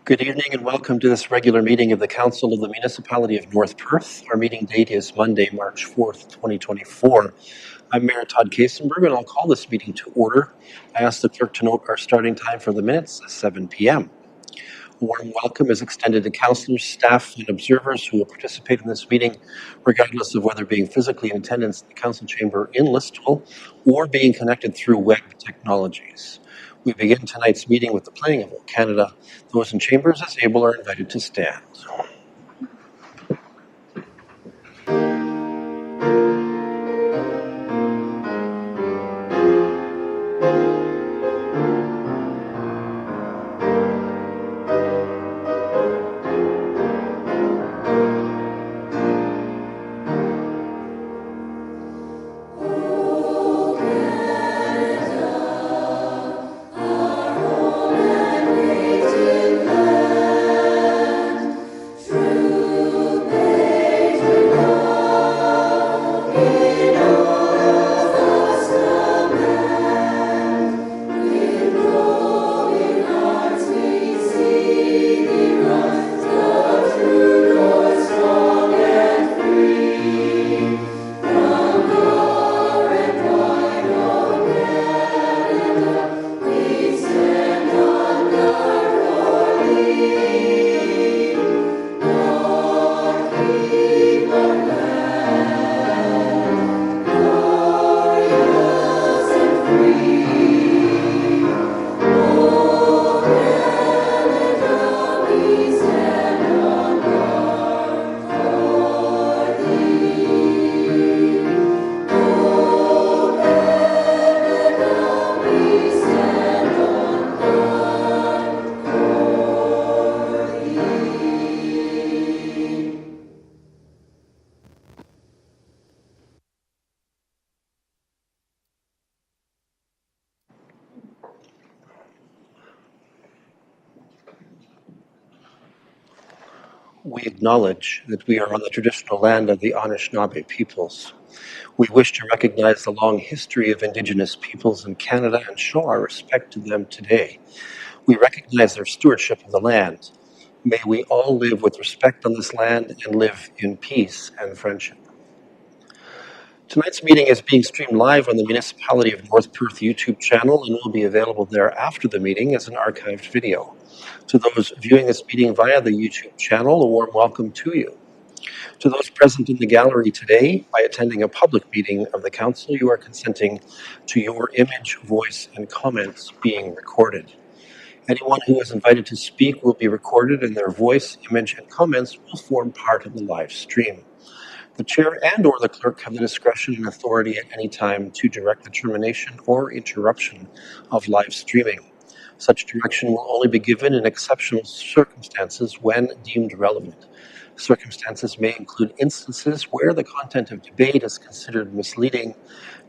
Good evening and welcome to this regular meeting of the Council of the Municipality of North Perth. Our meeting date is Monday, March 4th, 2024. I'm Mayor Todd Kasenberg and I'll call this meeting to order. I ask the clerk to note our starting time for the minutes, 7 p.m. A warm welcome is extended to councillors, staff, and observers who will participate in this meeting, regardless of whether being physically in attendance in the council chamber in Listowel or being connected through web technologies. We begin tonight's meeting with the playing of O Canada. Those in chambers as able are invited to stand. We acknowledge that we are on the traditional land of the Anishinaabe peoples. We wish to recognize the long history of Indigenous peoples in Canada and show our respect to them today. We recognize their stewardship of the land. May we all live with respect on this land and live in peace and friendship. Tonight's meeting is being streamed live on the Municipality of North Perth YouTube channel and will be available there after the meeting as an archived video. To those viewing this meeting via the YouTube channel, a warm welcome to you. To those present in the gallery today, by attending a public meeting of the Council, you are consenting to your image, voice, and comments being recorded. Anyone who is invited to speak will be recorded and their voice, image, and comments will form part of the live stream. The chair and or the clerk have the discretion and authority at any time to direct the termination or interruption of live streaming. Such direction will only be given in exceptional circumstances when deemed relevant. Circumstances may include instances where the content of debate is considered misleading,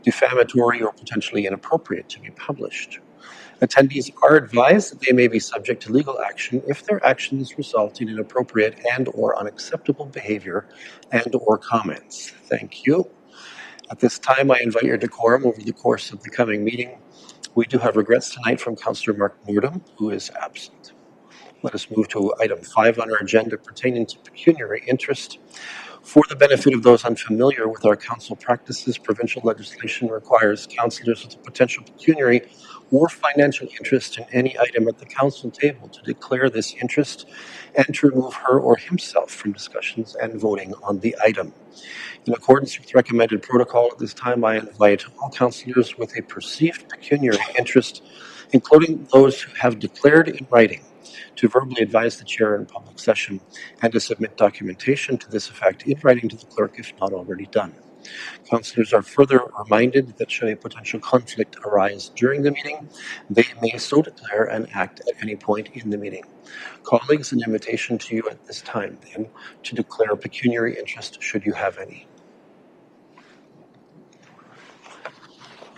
defamatory, or potentially inappropriate to be published. Attendees are advised that they may be subject to legal action if their actions result in inappropriate and or unacceptable behavior and or comments. Thank you. At this time, I invite your decorum over the course of the coming meeting. We do have regrets tonight from Councillor Mark Noordam, who is absent. Let us move to item 5 on our agenda pertaining to pecuniary interest. For the benefit of those unfamiliar with our council practices, provincial legislation requires councillors with a potential pecuniary or financial interest in any item at the council table to declare this interest and to remove her or himself from discussions and voting on the item. In accordance with recommended protocol at this time, I invite all councillors with a perceived pecuniary interest, including those who have declared in writing, to verbally advise the chair in public session and to submit documentation to this effect in writing to the clerk if not already done. Councillors are further reminded that should a potential conflict arise during the meeting, they may so declare and act at any point in the meeting. Colleagues, an invitation to you at this time, then, to declare pecuniary interest should you have any.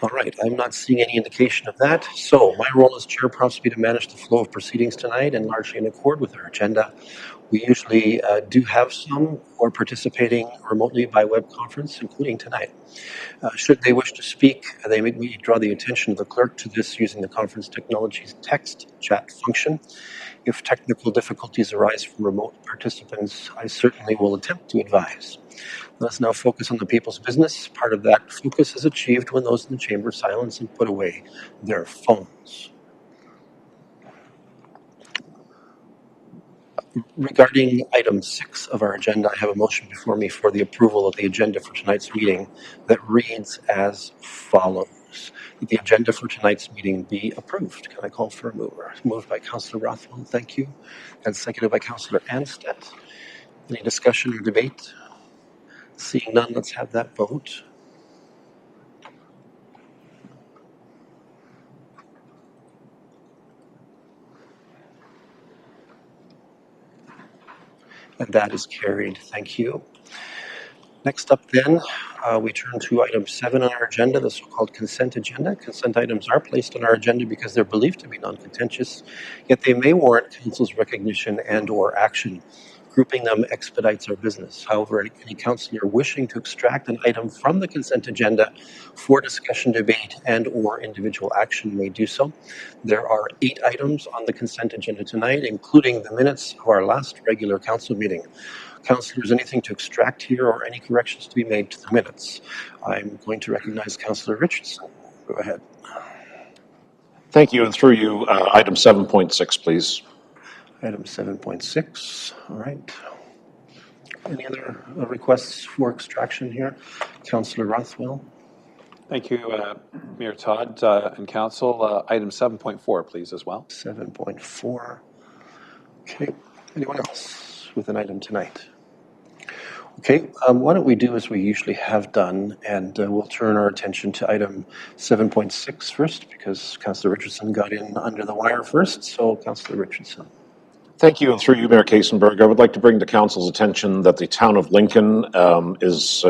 All right, I'm not seeing any indication of that. So my role as chair prompts me to manage the flow of proceedings tonight and largely in accord with our agenda. We usually do have some who are participating remotely by web conference, including tonight. Should they wish to speak, they may draw the attention of the clerk to this using the conference technology's text chat function. If technical difficulties arise from remote participants, I certainly will attempt to advise. Let us now focus on the people's business. Part of that focus is achieved when those in the chamber silence and put away their phones. Regarding item 6 of our agenda, I have a motion before me for the approval of the agenda for tonight's meeting that reads as follows. That the agenda for tonight's meeting be approved. Can I call for a mover? Moved by Councillor Rothwell, thank you. And seconded by Councillor Anstead. Any discussion or debate? Seeing none, let's have that vote. And that is carried. Thank you. Next up then, we turn to item 7 on our agenda, the so-called consent agenda. Consent items are placed on our agenda because they're believed to be non-contentious, yet they may warrant council's recognition and or action. Grouping them expedites our business. However, any councillor wishing to extract an item from the consent agenda for discussion, debate, and or individual action may do so. There are 8 items on the consent agenda tonight, including the minutes of our last regular council meeting. Councillors, anything to extract here or any corrections to be made to the minutes? I'm going to recognize Councillor Richardson. Go ahead. Thank you, and through you, item 7.6, please. Item 7.6, all right. Any other requests for extraction here? Councillor Rothwell. Thank you, Mayor Todd and Council. Item 7.4, please, as well. 7.4. Okay. Anyone else with an item tonight? Okay, why don't we do as we usually have done, and we'll turn our attention to item 7.6 first, because Councillor Richardson got in under the wire first. So, Councillor Richardson. Thank you, and through you, Mayor Kasenberg, I would like to bring to Council's attention that the town of Lincoln is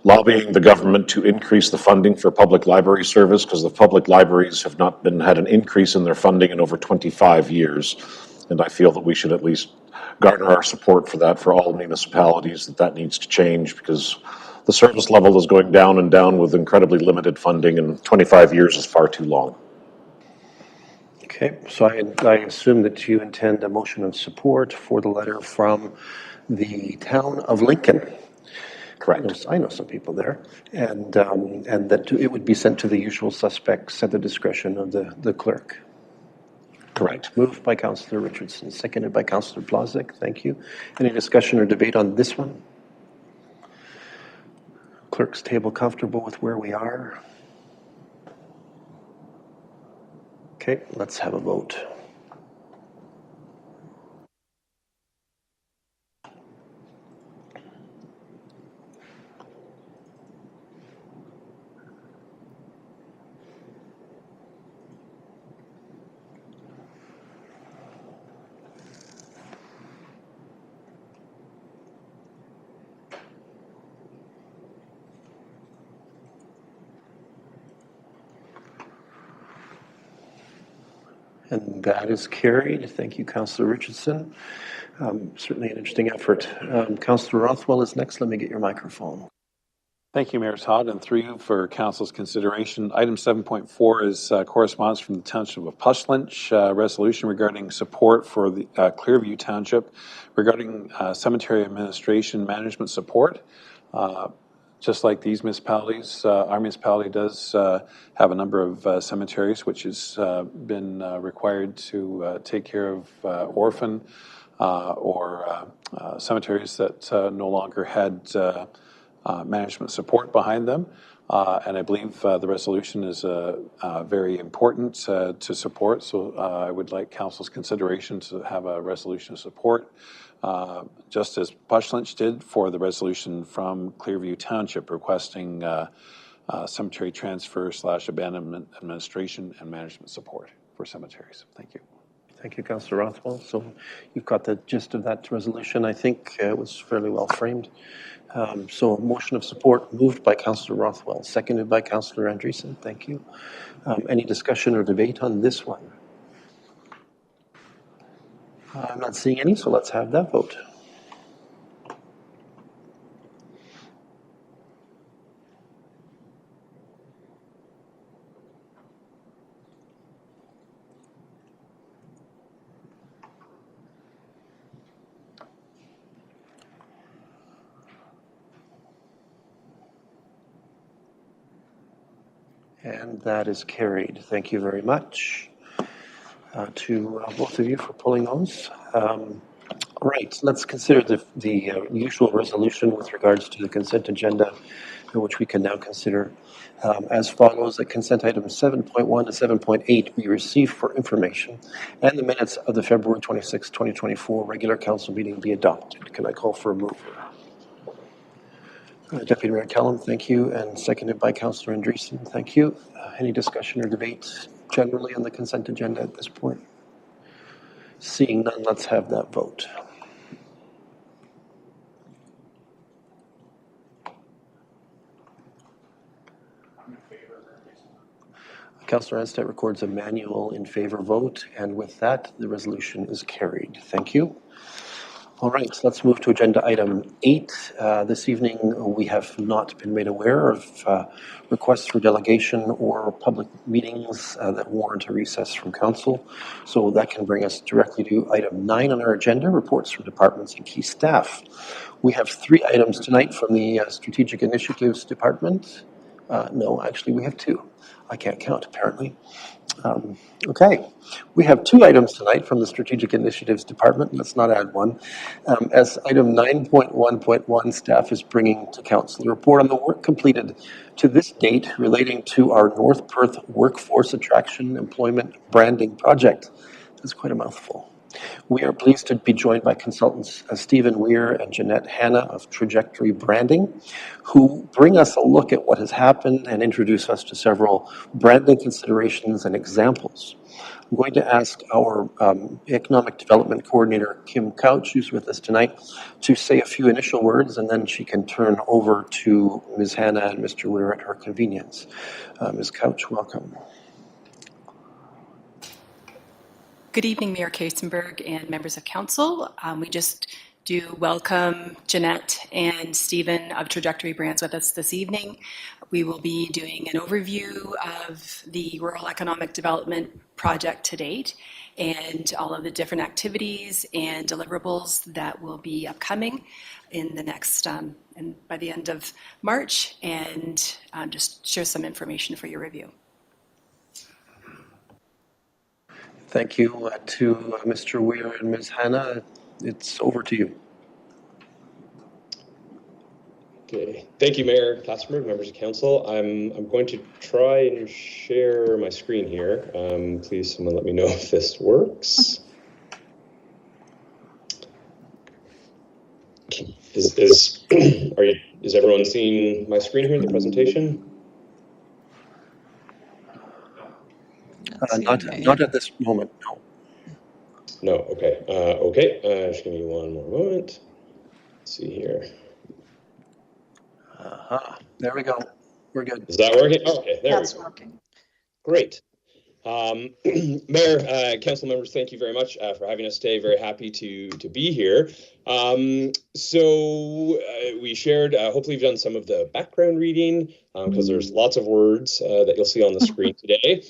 lobbying the government to increase the funding for public library service, because the public libraries have not had an increase in their funding in over 25 years. And I feel that we should at least garner our support for that for all municipalities, that needs to change, because the service level is going down and down with incredibly limited funding, and 25 years is far too long. Okay, so I assume that you intend a motion of support for the letter from the town of Lincoln. Correct. I know some people there, and that it would be sent to the usual suspects at the discretion of the clerk. Correct. Moved by Councillor Richardson, seconded by Councillor Blazek. Thank you. Any discussion or debate on this one? Clerk's table comfortable with where we are? Okay, let's have a vote. And that is carried. Thank you, Councillor Richardson. Certainly an interesting effort. Councillor Rothwell is next. Let me get your microphone. Thank you, Mayor Todd, and through you for Council's consideration. Item 7.4 is correspondence from the Township of Pushlinch, resolution regarding support for the Clearview Township regarding cemetery administration management support. Just like these municipalities, our municipality does have a number of cemeteries which has been required to take care of orphan or cemeteries that no longer had management support behind them. And I believe the resolution is very important to support. So I would like Council's consideration to have a resolution of support, just as Pushlinch did for the resolution from Clearview Township requesting cemetery transfer / abandonment administration and management support for cemeteries. Thank you. Thank you, Councillor Rothwell. So you've got the gist of that resolution. I think it was fairly well framed. So a motion of support moved by Councillor Rothwell, seconded by Councillor Andreessen. Thank you. Any discussion or debate on this one? I'm not seeing any, so let's have that vote. And that is carried. Thank you very much to both of you for pulling those. Right, let's consider the usual resolution with regards to the consent agenda, which we can now consider as follows. That consent items 7.1 to 7.8 be received for information, and the minutes of the February 26, 2024 regular council meeting be adopted. Can I call for a mover? Deputy Mayor Callum, thank you, and seconded by Councillor Andreessen. Thank you. Any discussion or debate generally on the consent agenda at this point? Seeing none, let's have that vote. Councillor Anstett records a manual in favor vote, and with that, the resolution is carried. Thank you. All right, so let's move to agenda item 8. This evening, we have not been made aware of requests for delegation or public meetings that warrant a recess from council. So that can bring us directly to item 9 on our agenda, reports from departments and key staff. We have 3 items tonight from the Strategic Initiatives Department. No, actually, we have 2. I can't count, apparently. Okay, we have 2 items tonight from the Strategic Initiatives Department. Let's not add one. As item 9.1.1, staff is bringing to council a report on the work completed to this date relating to our North Perth Workforce Attraction Employment Branding Project. That's quite a mouthful. We are pleased to be joined by consultants Stephen Weir and Jeanette Hanna of Trajectory Branding, who bring us a look at what has happened and introduce us to several branding considerations and examples. I'm going to ask our Economic Development Coordinator, Kim Couch, who's with us tonight, to say a few initial words, and then she can turn over to Ms. Hanna and Mr. Weir at her convenience. Ms. Couch, welcome. Good evening, Mayor Kasenberg and members of council. We just do welcome Jeanette and Stephen of Trajectory Brands with us this evening. We will be doing an overview of the Rural Economic Development Project to date and all of the different activities and deliverables that will be upcoming in the next, and by the end of March, and just share some information for your review. Thank you to Mr. Weir and Ms. Hanna. It's over to you. Okay, thank you, Mayor Kassenberg, members of council. I'm going to try and share my screen here. Please, someone let me know if this works. Is everyone seeing my screen here in the presentation? Not at this moment, no. No, okay. Okay, just give me one more moment. Let's see here. There we go. We're good. Is that working? Oh, okay, there That's we go. working. Great. Mayor, council members, thank you very much for having us today. Very happy to be here. We shared, hopefully you've done some of the background reading because there's lots of words that you'll see on the screen today.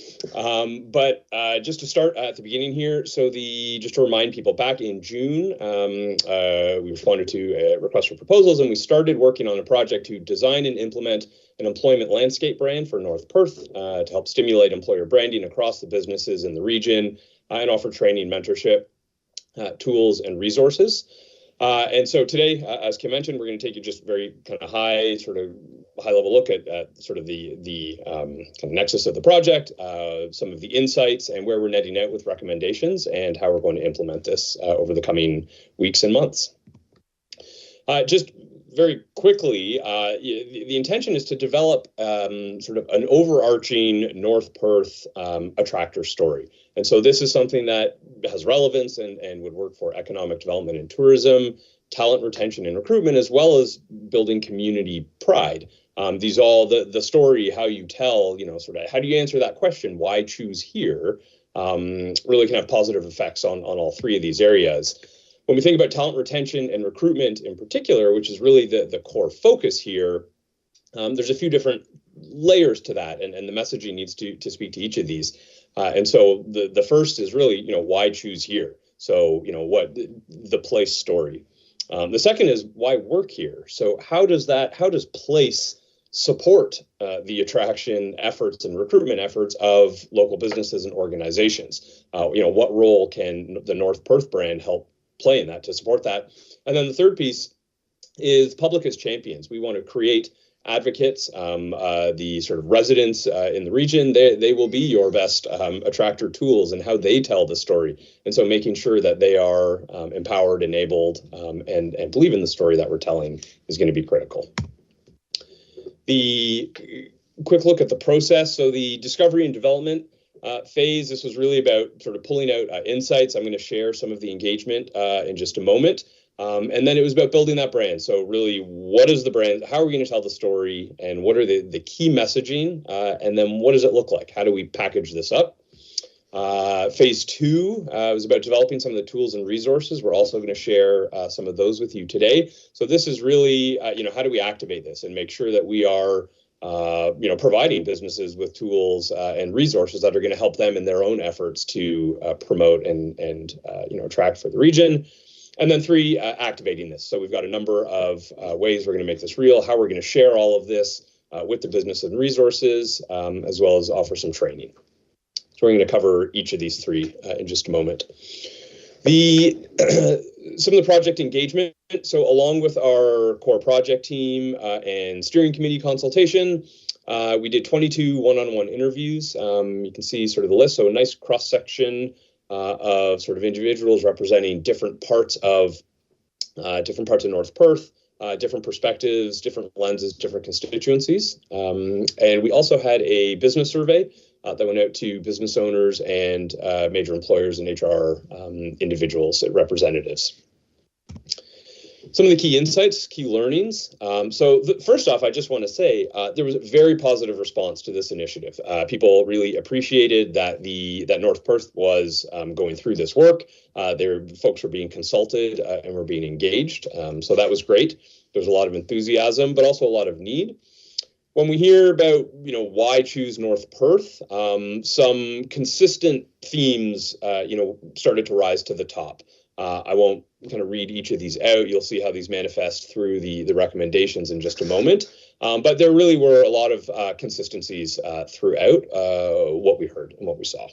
But just to start at the beginning here, just to remind people, back in June, we responded to a request for proposals and we started working on a project to design and implement an employment landscape brand for North Perth to help stimulate employer branding across the businesses in the region and offer training, mentorship, tools, and resources. And so today, as Kim mentioned, we're going to take you just very kind of high level look at sort of the kind of nexus of the project, some of the insights, and where we're netting out with recommendations, and how we're going to implement this over the coming weeks and months. Just very quickly, the intention is to develop sort of an overarching North Perth attractor story. And so this is something that has relevance and would work for economic development and tourism, talent retention and recruitment, as well as building community pride. These all the story, how you tell, sort of how do you answer that question, why choose here, really can have positive effects on all three of these areas. When we think about talent retention and recruitment in particular, which is really the core focus here, there's a few different layers to that, and the messaging needs to speak to each of these. And so the first is really, why choose here? So, what the place story. The second is why work here? So how does place support the attraction efforts and recruitment efforts of local businesses and organizations? What role can the North Perth brand help play in that to support that? And then the third piece is public as champions. We want to create advocates, the sort of residents in the region. They will be your best attractor tools in how they tell the story. And so making sure that they are empowered, enabled, and believe in the story that we're telling is going to be critical. The quick look at the process. So the discovery and development phase, this was really about sort of pulling out insights. I'm going to share some of the engagement in just a moment. And then it was about building that brand. So really, what is the brand? How are we going to tell the story? And what are the key messaging? And then what does it look like? How do we package this up? Phase two was about developing some of the tools and resources. We're also going to share some of those with you today. So this is really, how do we activate this and make sure that we are providing businesses with tools and resources that are going to help them in their own efforts to promote and attract for the region. And then three, activating this. So we've got a number of ways we're going to make this real, how we're going to share all of this with the business and resources, as well as offer some training. So we're going to cover each of these three in just a moment. Some of the project engagement. So along with our core project team and steering committee consultation, we did 22 one-on-one interviews. You can see sort of the list. So a nice cross-section of sort of individuals representing different parts of North Perth, different perspectives, different lenses, different constituencies. And we also had a business survey that went out to business owners and major employers and HR individuals and representatives. Some of the key insights, key learnings. First off, I just want to say there was a very positive response to this initiative. People really appreciated that North Perth was going through this work. Folks were being consulted and were being engaged. So that was great. There was a lot of enthusiasm, but also a lot of need. When we hear about, why choose North Perth, some consistent themes, started to rise to the top. I won't kind of read each of these out. You'll see how these manifest through the recommendations in just a moment. But there really were a lot of consistencies throughout what we heard and what we saw.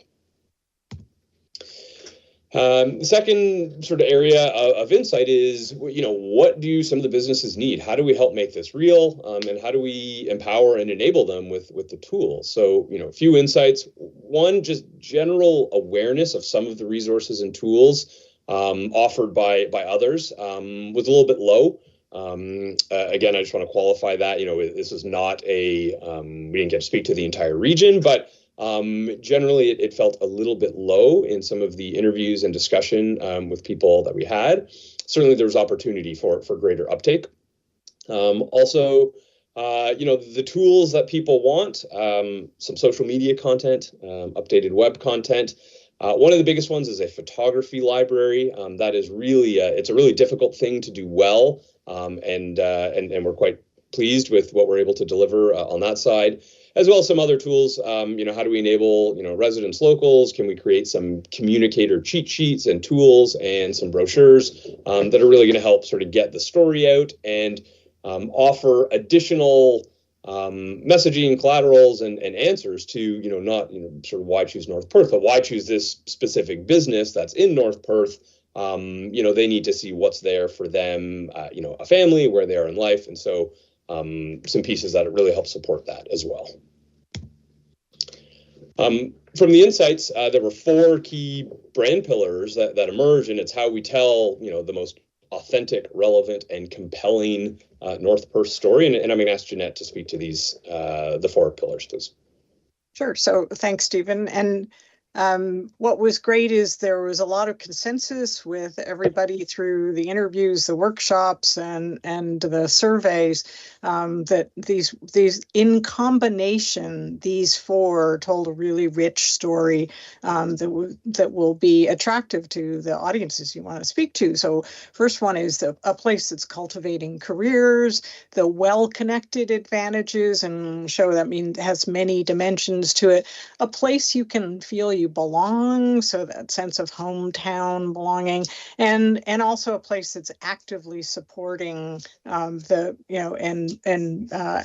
The second sort of area of insight is, what do some of the businesses need? How do we help make this real? And how do we empower and enable them with the tools? So, a few insights. One, just general awareness of some of the resources and tools offered by others was a little bit low. Again, I just want to qualify that, this is not we didn't get to speak to the entire region, but generally it felt a little bit low in some of the interviews and discussion with people that we had. Certainly there was opportunity for greater uptake. Also, the tools that people want, some social media content, updated web content. One of the biggest ones is a photography library. That is really, it's a really difficult thing to do well. And we're quite pleased with what we're able to deliver on that side, as well as some other tools. How do we enable, residents, locals? Can we create some communicator cheat sheets and tools and some brochures that are really going to help sort of get the story out and offer additional messaging, collaterals, and answers to, not, sort of why choose North Perth, but why choose this specific business that's in North Perth. They need to see what's there for them, a family, where they are in life. And so some pieces that really help support that as well. From the insights, there were 4 key brand pillars that emerge, and it's how we tell, the most authentic, relevant, and compelling North Perth story. And I'm going to ask Jeanette to speak to these, the 4 pillars, please. Sure. So thanks, Stephen. And What was great is there was a lot of consensus with everybody through the interviews, the workshops, and the surveys, that these in combination, these four told a really rich story, that will be attractive to the audiences you want to speak to. So first one is a place that's cultivating careers, the well-connected advantages, and show that means has many dimensions to it. A place you can feel you belong, so that sense of hometown belonging, and also a place that's actively supporting the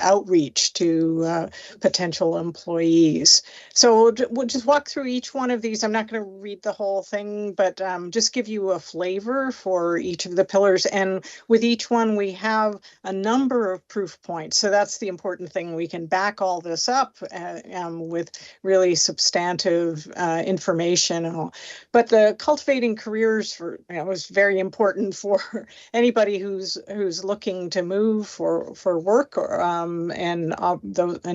outreach to potential employees. So we'll just walk through each one of these. I'm not going to read the whole thing, but just give you a flavor for each of the pillars. And with each one, we have a number of proof points. So that's the important thing. We can back all this up with really substantive information. But the cultivating careers was very important for anybody who's looking to move for work and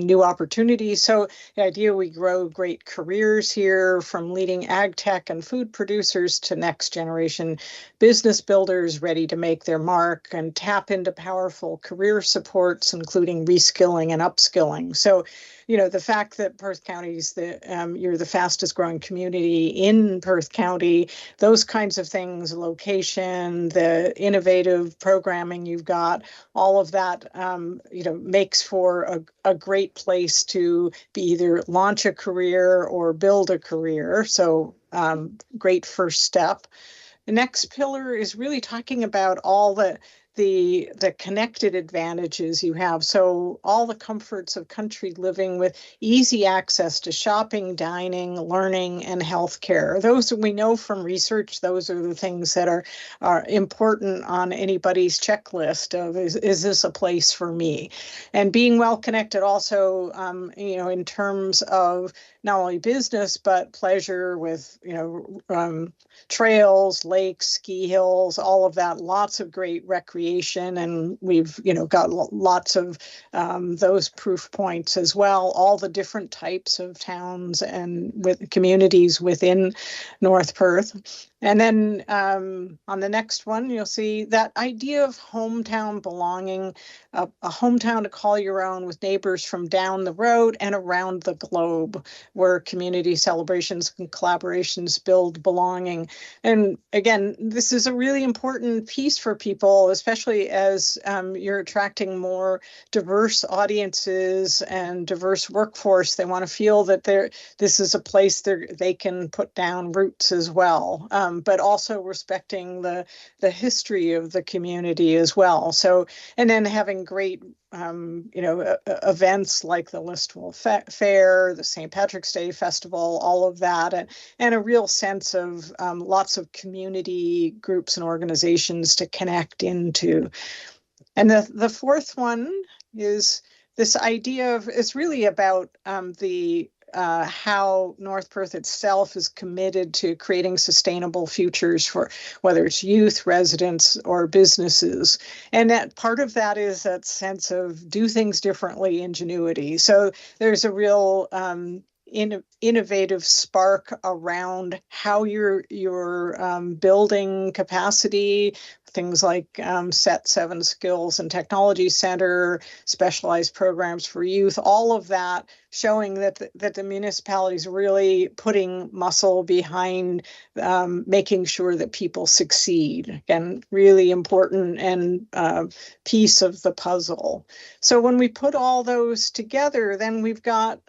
new opportunities. So the idea we grow great careers here, from leading ag tech and food producers to next generation business builders ready to make their mark, and tap into powerful career supports, including reskilling and upskilling. So, the fact that Perth County is you're the fastest growing community in Perth County, those kinds of things, location, the innovative programming you've got, all of that, makes for a great place to be either launch a career or build a career. So great first step. The next pillar is really talking about all the connected advantages you have. So all the comforts of country living with easy access to shopping, dining, learning, and healthcare. Those we know from research, those are the things that are important on anybody's checklist of is this a place for me? And being well connected also, in terms of not only business, but pleasure with, trails, lakes, ski hills, all of that, lots of great recreation. And we've, got lots of those proof points as well, all the different types of towns and with communities within North Perth. And then on the next one, you'll see that idea of hometown belonging, a hometown to call your own with neighbors from down the road and around the globe, where community celebrations and collaborations build belonging. And again, this is a really important piece for people, especially as you're attracting more diverse audiences and diverse workforce. They want to feel that this is a place they can put down roots as well, but also respecting the history of the community as well. So, and then having great events like the Listowel Fair, the St. Patrick's Day Festival, all of that, and a real sense of lots of community groups and organizations to connect into. And the fourth one is this idea of, it's really about how North Perth itself is committed to creating sustainable futures for whether it's youth, residents, or businesses. And that part of that is that sense of do things differently, ingenuity. So there's a real innovative spark around how you're building capacity, things like SET 7 Skills and Technology Center, specialized programs for youth, all of that showing that the municipalities really putting muscle behind making sure that people succeed. Again, really important and piece of the puzzle. So when we put all those together, then we've got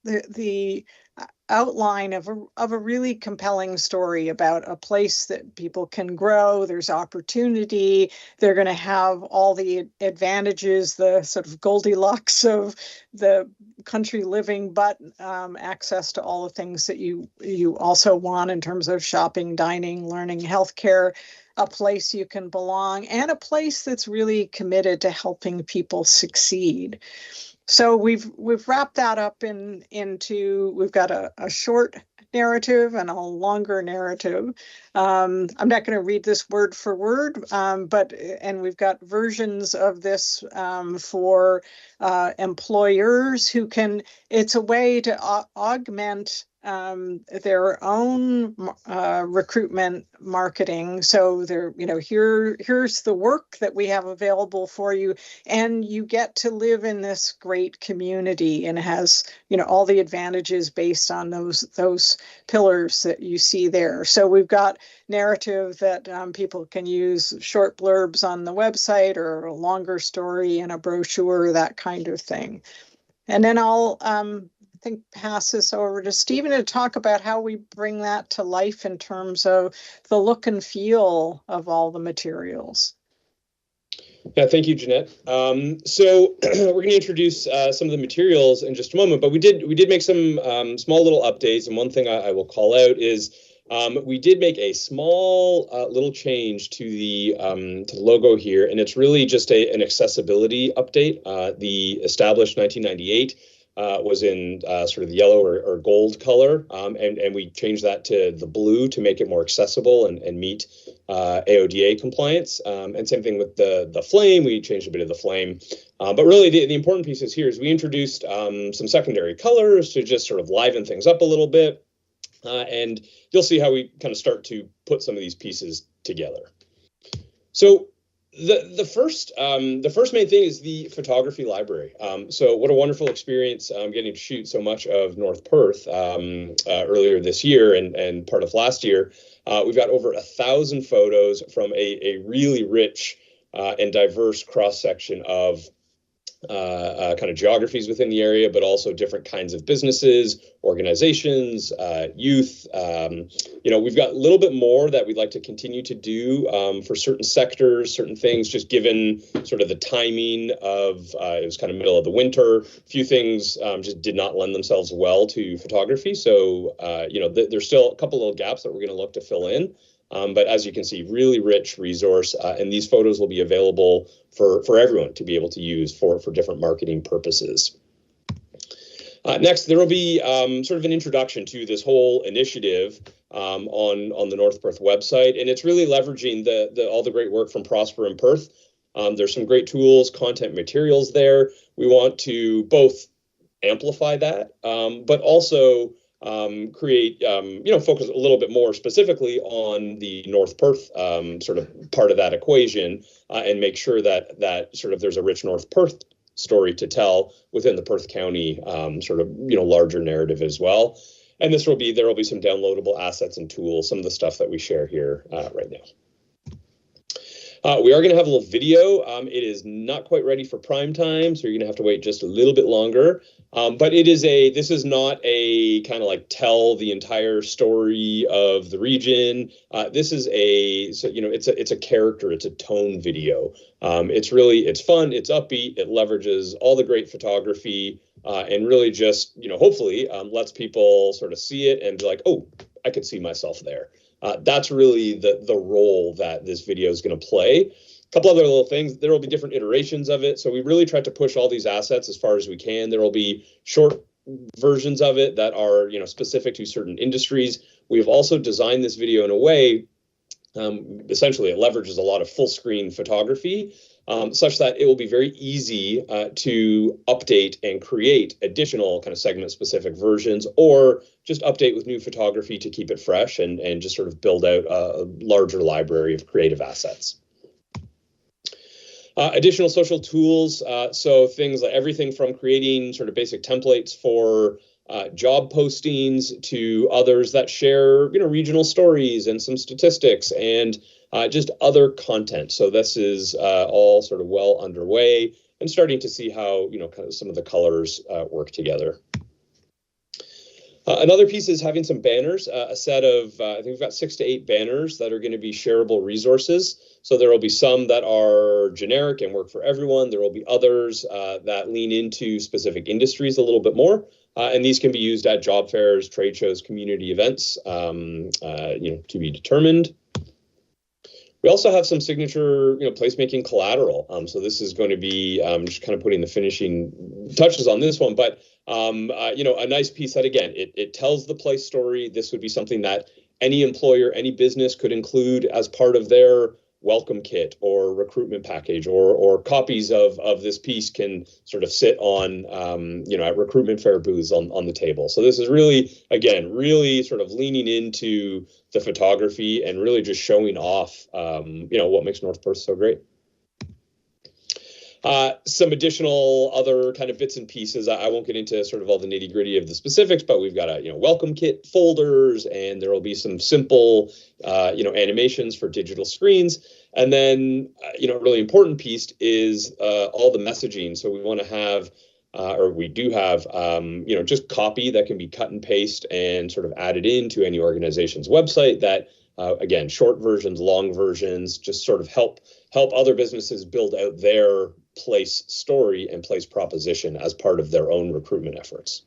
the outline of a really compelling story about a place that people can grow. There's opportunity. They're going to have all the advantages, the sort of Goldilocks of the country living, but access to all the things that you also want in terms of shopping, dining, learning, healthcare, a place you can belong, and a place that's really committed to helping people succeed. So we've wrapped that up into we've got a short narrative and a longer narrative. I'm not going to read this word for word, but we've got versions of this for employers who can. It's a way to augment their own recruitment marketing. So they're, here's the work that we have available for you, and you get to live in this great community, and it has, all the advantages based on those pillars that you see there. So we've got narrative that people can use, short blurbs on the website or a longer story in a brochure, that kind of thing. And then I'll pass this over to Stephen to talk about how we bring that to life in terms of the look and feel of all the materials. Yeah, thank you, Jeanette. So we're going to introduce some of the materials in just a moment, but we did make some small little updates, and one thing I will call out is we did make a small little change to the logo here, and it's really just an accessibility update. The established 1998 was in sort of the yellow or gold color, and we changed that to the blue to make it more accessible and meet AODA compliance. And same thing with the flame, we changed a bit of the flame. But really the important pieces here is we introduced some secondary colors to just sort of liven things up a little bit. And you'll see how we kind of start to put some of these pieces together. So the first main thing is the photography library. So what a wonderful experience getting to shoot so much of North Perth earlier this year and part of last year. We've got over 1,000 photos from a really rich and diverse cross section of kind of geographies within the area, but also different kinds of businesses, organizations, youth. We've got a little bit more that we'd like to continue to do for certain sectors, certain things, just given sort of the timing of, it was kind of middle of the winter. A few things just did not lend themselves well to photography. So, there's still a couple little gaps that we're going to look to fill in. But as you can see, really rich resource, and these photos will be available for everyone to be able to use for different marketing purposes. Next, there will be sort of an introduction to this whole initiative on the North Perth website, and it's really leveraging all the great work from Prosper and Perth. There's some great tools, content materials there. We want to both amplify that, but also create, focus a little bit more specifically on the North Perth sort of part of that equation, and make sure that sort of there's a rich North Perth story to tell within the Perth County sort of, larger narrative as well. And there will be some downloadable assets and tools, some of the stuff that we share here right now. We are going to have a little video. It is not quite ready for prime time, so you're going to have to wait just a little bit longer. But this is not a kind of like tell the entire story of the region. This is it's a character, it's a tone video. It's fun, it's upbeat, it leverages all the great photography, and really just, hopefully lets people sort of see it and be like, oh, I could see myself there. That's really the role that this video is going to play. A couple other little things. There will be different iterations of it. So we really tried to push all these assets as far as we can. There will be short versions of it that are, specific to certain industries. We've also designed this video in a way, essentially it leverages a lot of full screen photography, such that it will be very easy to update and create additional kind of segment specific versions, or just update with new photography to keep it fresh and just sort of build out a larger library of creative assets. Additional social tools, so things like everything from creating sort of basic templates for job postings to others that share, regional stories and some statistics and just other content. So this is all sort of well underway and starting to see how, kind of some of the colors work together. Another piece is having some banners, a set of, I think we've got 6 to 8 banners that are going to be shareable resources. So there will be some that are generic and work for everyone. There will be others that lean into specific industries a little bit more. And these can be used at job fairs, trade shows, community events, to be determined. We also have some signature, placemaking collateral. So this is going to be just kind of putting the finishing touches on this one, but a nice piece that, again, it tells the place story. This would be something that any employer, any business could include as part of their welcome kit or recruitment package, or copies of this piece can sort of sit on, at recruitment fair booths on the table. So this is really, again, really sort of leaning into the photography and really just showing off, what makes North Perth so great. Some additional other kind of bits and pieces. I won't get into sort of all the nitty gritty of the specifics, but we've got a welcome kit folders, and there will be some simple animations for digital screens. And then a really important piece is all the messaging. So we want to have, or we do have, just copy that can be cut and paste and sort of added into any organization's website that, again, short versions, long versions, just sort of help other businesses build out their place story and place proposition as part of their own recruitment efforts.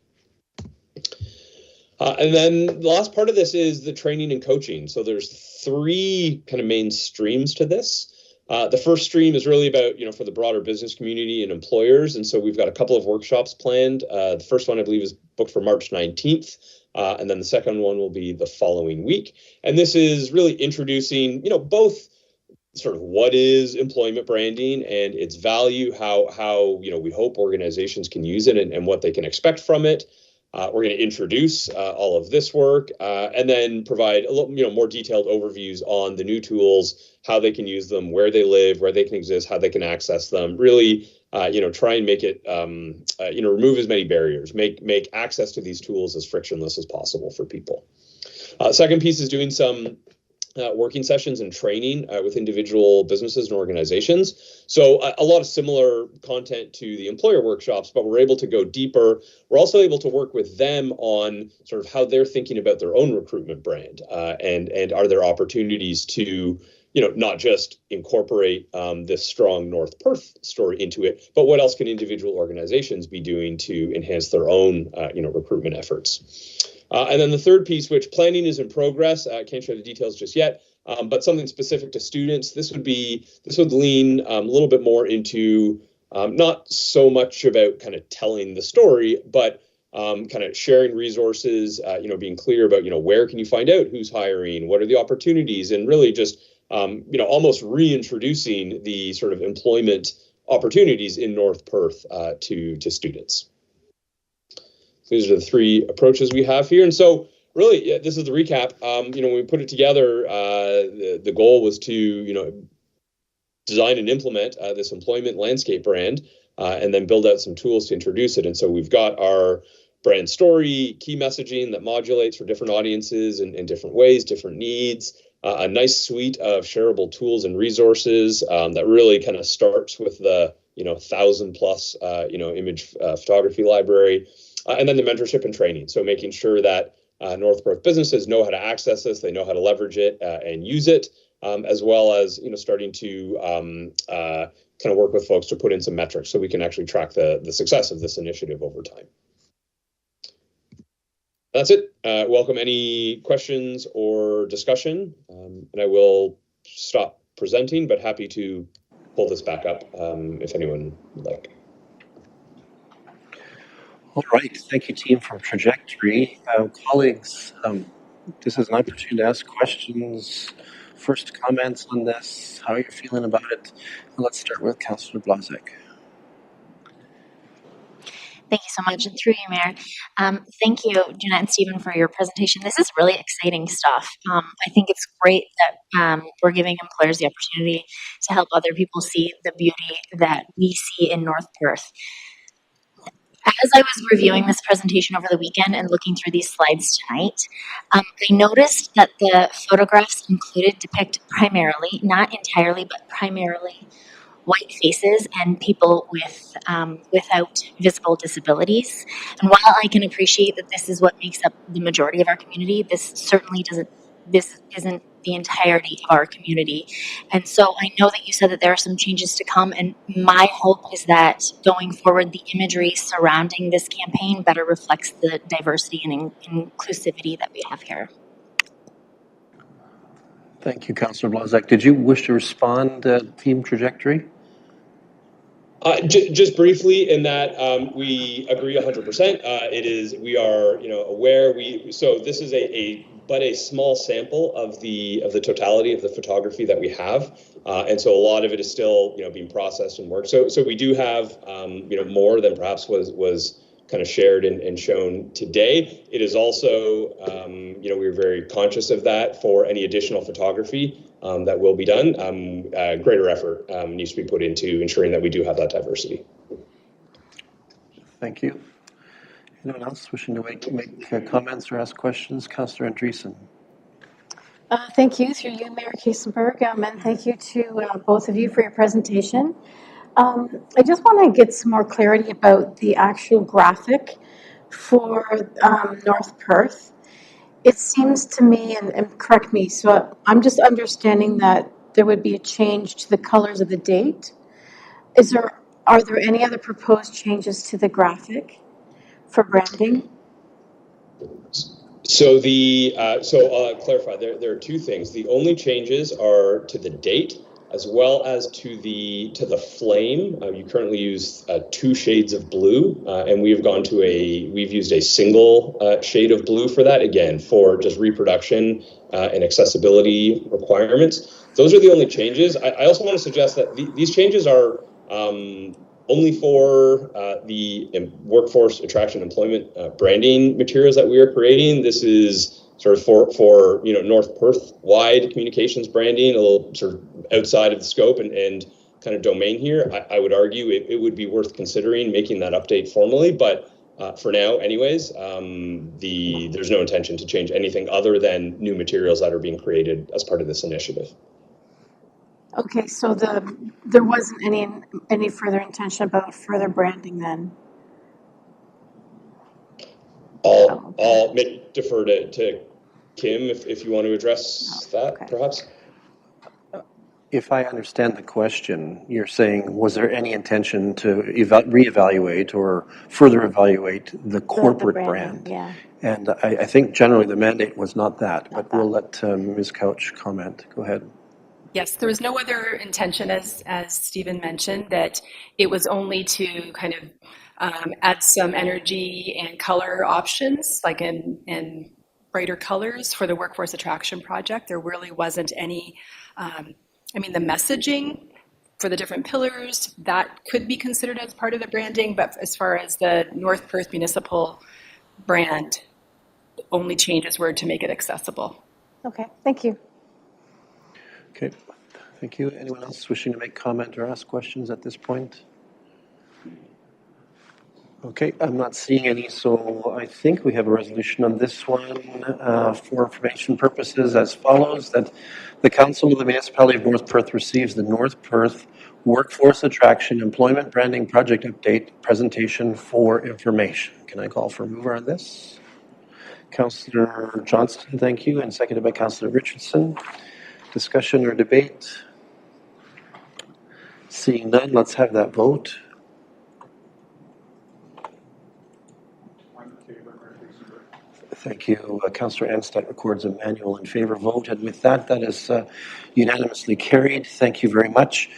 And then the last part of this is the training and coaching. So there's 3 kind of main streams to this. The first stream is really about, for the broader business community and employers. And so we've got a couple of workshops planned. The first one, I believe, is booked for March 19th. And then the second one will be the following week. And this is really introducing, both sort of what is employment branding and its value, how we hope organizations can use it and what they can expect from it. We're going to introduce all of this work and then provide a little more detailed overviews on the new tools, how they can use them, where they live, where they can exist, how they can access them. Really, try and make it, remove as many barriers, make access to these tools as frictionless as possible for people. Second piece is doing some working sessions and training with individual businesses and organizations. So a lot of similar content to the employer workshops, but we're able to go deeper. We're also able to work with them on sort of how they're thinking about their own recruitment brand, and are there opportunities to not just incorporate this strong North Perth story into it, but what else can individual organizations be doing to enhance their own recruitment efforts. And then the third piece, which planning is in progress, I can't share the details just yet, but something specific to students. This would lean a little bit more into not so much about kind of telling the story, but kind of sharing resources, being clear about, where can you find out who's hiring, what are the opportunities, and really just, almost reintroducing the sort of employment opportunities in North Perth to students. These are the 3 approaches we have here. And so really, this is the recap. When we put it together, the goal was to, design and implement this employment landscape brand and then build out some tools to introduce it. And so we've got our brand story, key messaging that modulates for different audiences in different ways, different needs, a nice suite of shareable tools and resources that really kind of starts with the, 1,000+ image photography library. And then the mentorship and training. So making sure that North Perth businesses know how to access this, they know how to leverage it and use it, as well as starting to kind of work with folks to put in some metrics so we can actually track the success of this initiative over time. That's it. Welcome any questions or discussion, and I will stop presenting, but happy to pull this back up if anyone would like. All right, thank you, team from Trajectory. Colleagues, this is an opportunity to ask questions, first comments on this, how you're feeling about it. And let's start with Councillor Blazek. Thank you so much, and through you, Mayor. Thank you, Jeanette and Stephen, for your presentation. This is really exciting stuff. I think it's great that we're giving employers the opportunity to help other people see the beauty that we see in North Perth. As I was reviewing this presentation over the weekend and looking through these slides tonight, I noticed that the photographs included depict primarily, not entirely, but primarily white faces and people with without visible disabilities. And while I can appreciate that this is what makes up the majority of our community, this isn't the entirety of our community. And so I know that you said that there are some changes to come, and my hope is that going forward, the imagery surrounding this campaign better reflects the diversity and inclusivity that we have here. Thank you, Councillor Blazek. Did you wish to respond, Team Trajectory? Just briefly, in that we agree 100%. We are aware. So this is a but a small sample of the totality of the photography that we have, and so a lot of it is still being processed and worked. So we do have more than perhaps was kind of shared and shown today. It is also we're very conscious of that. For any additional photography that will be done, greater effort needs to be put into ensuring that we do have that diversity. Thank you. Anyone else wishing to make comments or ask questions? Councillor Andreessen. Thank you, through you, Mayor Kiesenberg, and thank you to both of you for your presentation. I just want to get some more clarity about the actual graphic for North Perth. It seems to me, and correct me, so I'm just understanding that there would be a change to the colors of the date. Are there any other proposed changes to the graphic for branding? So I'll clarify. There are two things. The only changes are to the date as well as to the flame. You currently use 2 shades of blue, and we've used a single shade of blue for that, again, for just reproduction and accessibility requirements. Those are the only changes. I also want to suggest that these changes are only for the workforce attraction employment branding materials that we are creating. This is sort of for North Perth wide communications branding, a little sort of outside of the scope and kind of domain here. I would argue it would be worth considering making that update formally, but for now, anyways, there's no intention to change anything other than new materials that are being created as part of this initiative. Okay, so there wasn't any further intention about further branding then? I'll defer to Kim if you want to address that, okay. Perhaps. If I understand the question, you're saying, was there any intention to reevaluate or further evaluate the corporate the brand? Yeah. And I think generally the mandate was not that, but we'll let Ms. Couch comment. Go ahead. Yes, there was no other intention, as Stephen mentioned, that it was only to kind of add some energy and color options, like in brighter colors for the workforce attraction project. There really wasn't any, the messaging for the different pillars, that could be considered as part of the branding, but as far as the North Perth Municipal brand, only changes were to make it accessible. Okay, thank you. Okay, thank you. Anyone else wishing to make comment or ask questions at this point? Okay, I'm not seeing any, so I think we have a resolution on this one for information purposes as follows: that the Council of the Municipality of North Perth receives the North Perth Workforce Attraction Employment Branding Project Update presentation for information. Can I call for a mover on this? Councillor Johnston, thank you, and seconded by Councillor Richardson. Discussion or debate? Seeing none, let's have that vote. Thank you. Councillor Anstett records a manual in favor vote, and with that, that is unanimously carried. Thank you very much.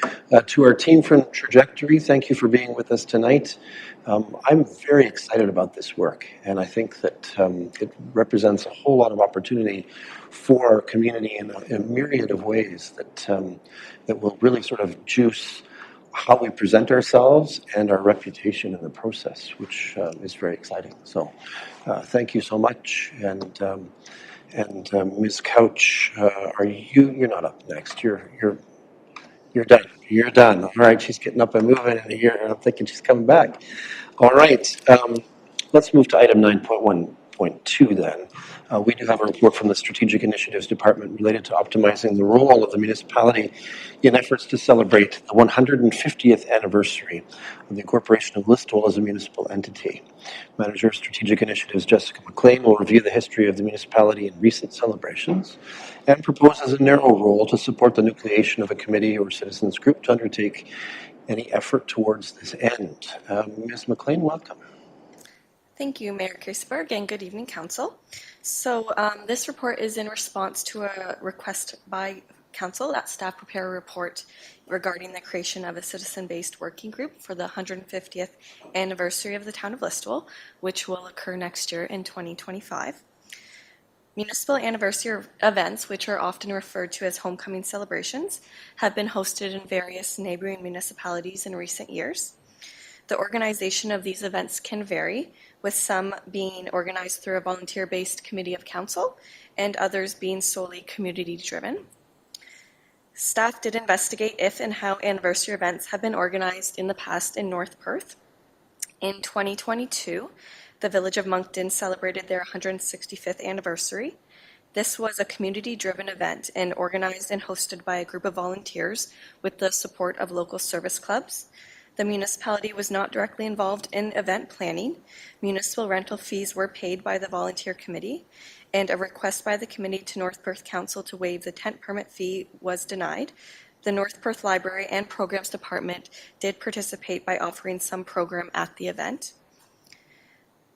To our team from Trajectory, thank you for being with us tonight. I'm very excited about this work, and I think that it represents a whole lot of opportunity for our community in a myriad of ways that will really sort of juice how we present ourselves and our reputation in the process, which is very exciting. So thank you so much. And Ms. Couch, you're not up next. You're done. You're done. All right, she's getting up and moving in here, and I'm thinking she's coming back. All right, let's move to item 9.1.2 then. We do have a report from the Strategic Initiatives Department related to optimizing the role of the municipality in efforts to celebrate the 150th anniversary of the incorporation of Listowel as a municipal entity. Manager of Strategic Initiatives Jessica McLean will review the history of the municipality in recent celebrations and proposes a narrow role to support the nucleation of a committee or citizens group to undertake any effort towards this end. Ms. McLean, welcome. Thank you, Mayor Kiesenberg, and good evening, Council. So this report is in response to a request by Council that staff prepare a report regarding the creation of a citizen-based working group for the 150th anniversary of the town of Listowel, which will occur next year in 2025. Municipal anniversary events, which are often referred to as homecoming celebrations, have been hosted in various neighboring municipalities in recent years. The organization of these events can vary, with some being organized through a volunteer-based committee of council and others being solely community-driven. Staff did investigate if and how anniversary events have been organized in the past in North Perth. In 2022, the Village of Moncton celebrated their 165th anniversary. This was a community-driven event and organized and hosted by a group of volunteers with the support of local service clubs. The municipality was not directly involved in event planning. Municipal rental fees were paid by the volunteer committee, and a request by the committee to North Perth Council to waive the tent permit fee was denied. The North Perth Library and Programs Department did participate by offering some program at the event.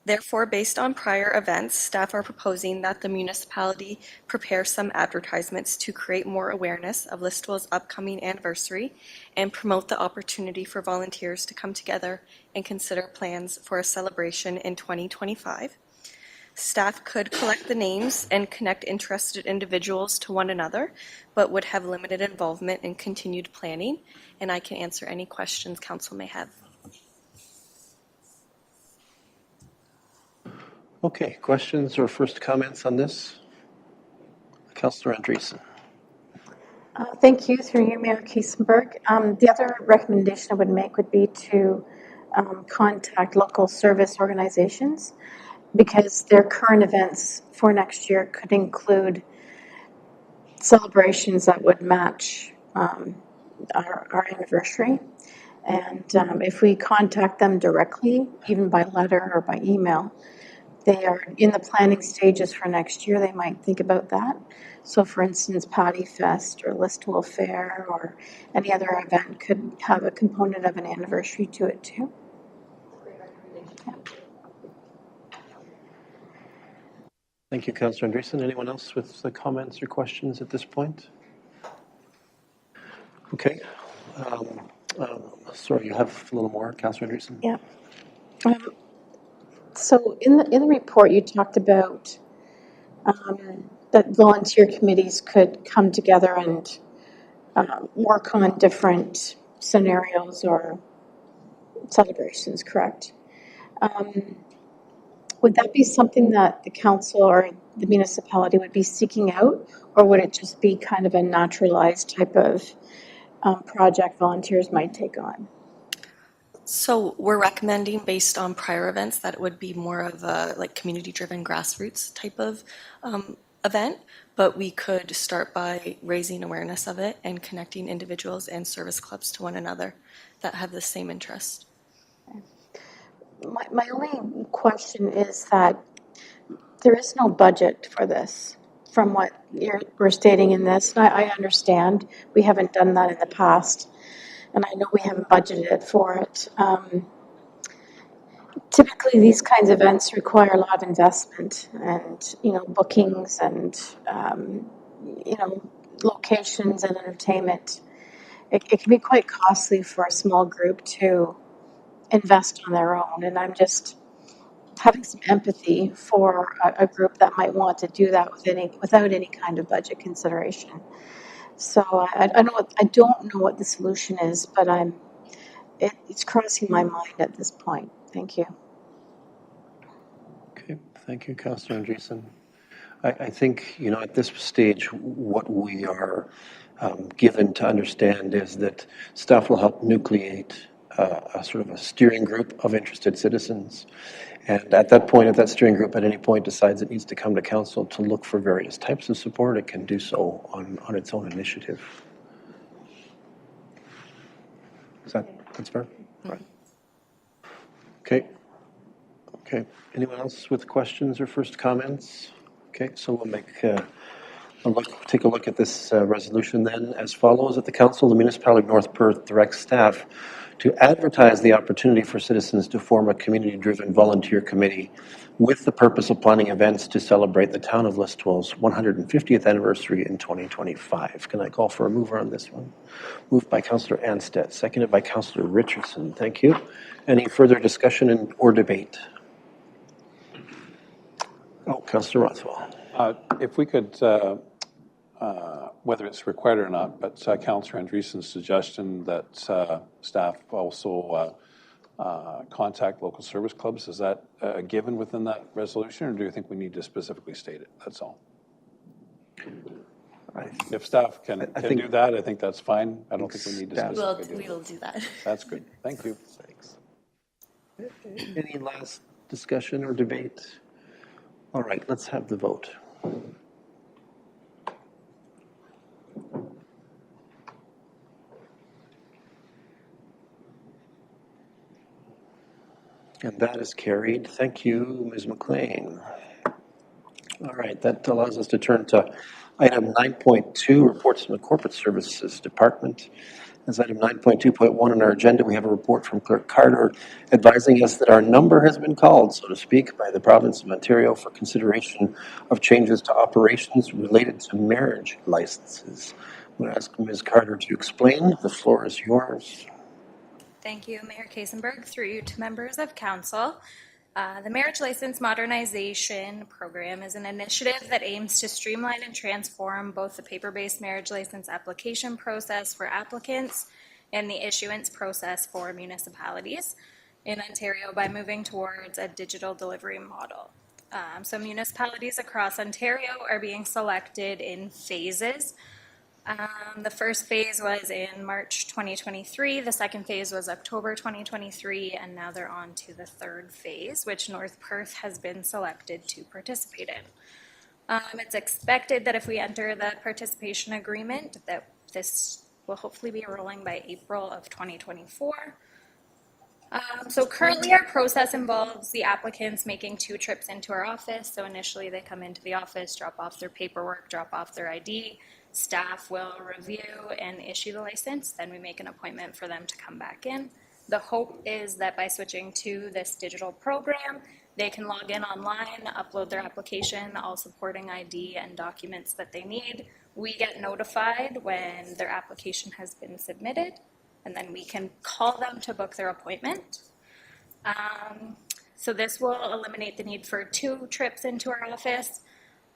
Therefore, based on prior events, staff are proposing that the municipality prepare some advertisements to create more awareness of Listowel's upcoming anniversary and promote the opportunity for volunteers to come together and consider plans for a celebration in 2025. Staff could collect the names and connect interested individuals to one another, but would have limited involvement in continued planning, and I can answer any questions council may have. Okay, questions or first comments on this? Councillor Andreessen. Thank you, through you, Mayor Kiesenberg. The other recommendation I would make would be to contact local service organizations, because their current events for next year could include celebrations that would match our anniversary. And if we contact them directly, even by letter or by email, they are in the planning stages for next year. They might think about that. So for instance, Patty Fest or Listowel Fair or any other event could have a component of an anniversary to it too. Yeah. Thank you, Councillor Andreessen. Anyone else with comments or questions at this point? Okay. Sorry, you have a little more, Councillor Andreessen? Yeah. So in the report, you talked about that volunteer committees could come together and work on different scenarios or celebrations, correct? Would that be something that the council or the municipality would be seeking out, or would it just be kind of a naturalized type of project volunteers might take on? So we're recommending, based on prior events, that it would be more of a community-driven grassroots type of event, but we could start by raising awareness of it and connecting individuals and service clubs to one another that have the same interest. My only question is that there is no budget for this, from what we're stating in this. And I understand we haven't done that in the past, and I know we haven't budgeted for it. Typically, these kinds of events require a lot of investment, and bookings, and locations and entertainment. It can be quite costly for a small group to invest on their own, and I'm just having some empathy for a group that might want to do that without any kind of budget consideration. So I don't know what the solution is, but it's crossing my mind at this point. Thank you. Okay, thank you, Councillor Andreessen. I think, at this stage, what we are given to understand is that staff will help nucleate a sort of a steering group of interested citizens. And at that point, if that steering group at any point decides it needs to come to council to look for various types of support, it can do so on its own initiative. That's fair? Right. Okay. Okay. Anyone else with questions or first comments? Okay, so we'll take a look at this resolution then as follows. That the Council of the Municipality of North Perth directs staff to advertise the opportunity for citizens to form a community-driven volunteer committee with the purpose of planning events to celebrate the town of Listowel's 150th anniversary in 2025. Can I call for a mover on this one? Moved by Councillor Anstett, seconded by Councillor Richardson. Thank you. Any further discussion or debate? Oh, Councillor Rothwell. If we could, whether it's required or not, but Councillor Andreessen's suggestion that staff also contact local service clubs, is that given within that resolution, or do you think we need to specifically state it? That's all. If staff can do that, I think that's fine. I don't think we need to specifically do it. We'll do that. That's good. Thank you. Thanks. Any last discussion or debate? All right, let's have the vote. And that is carried. Thank you, Ms. McLean. All right, that allows us to turn to item 9.2, reports from the Corporate Services Department. As item 9.2.1 on our agenda, we have a report from Clerk Carter advising us that our number has been called, so to speak, by the province of Ontario for consideration of changes to operations related to marriage licenses. I'm going to ask Ms. Carter to explain. The floor is yours. Thank you, Mayor Kasenberg. Through you to members of council. The Marriage License Modernization Program is an initiative that aims to streamline and transform both the paper-based marriage license application process for applicants and the issuance process for municipalities in Ontario by moving towards a digital delivery model. So municipalities across Ontario are being selected in phases. The first phase was in March 2023, the second phase was October 2023, and now they're on to the third phase, which North Perth has been selected to participate in. It's expected that if we enter the participation agreement, that this will hopefully be rolling by April of 2024. So currently our process involves the applicants making 2 trips into our office. So initially they come into the office, drop off their paperwork, drop off their ID. Staff will review and issue the license. Then we make an appointment for them to come back in. The hope is that by switching to this digital program, they can log in online, upload their application, all supporting ID and documents that they need. We get notified when their application has been submitted, and then we can call them to book their appointment. So this will eliminate the need for 2 trips into our office.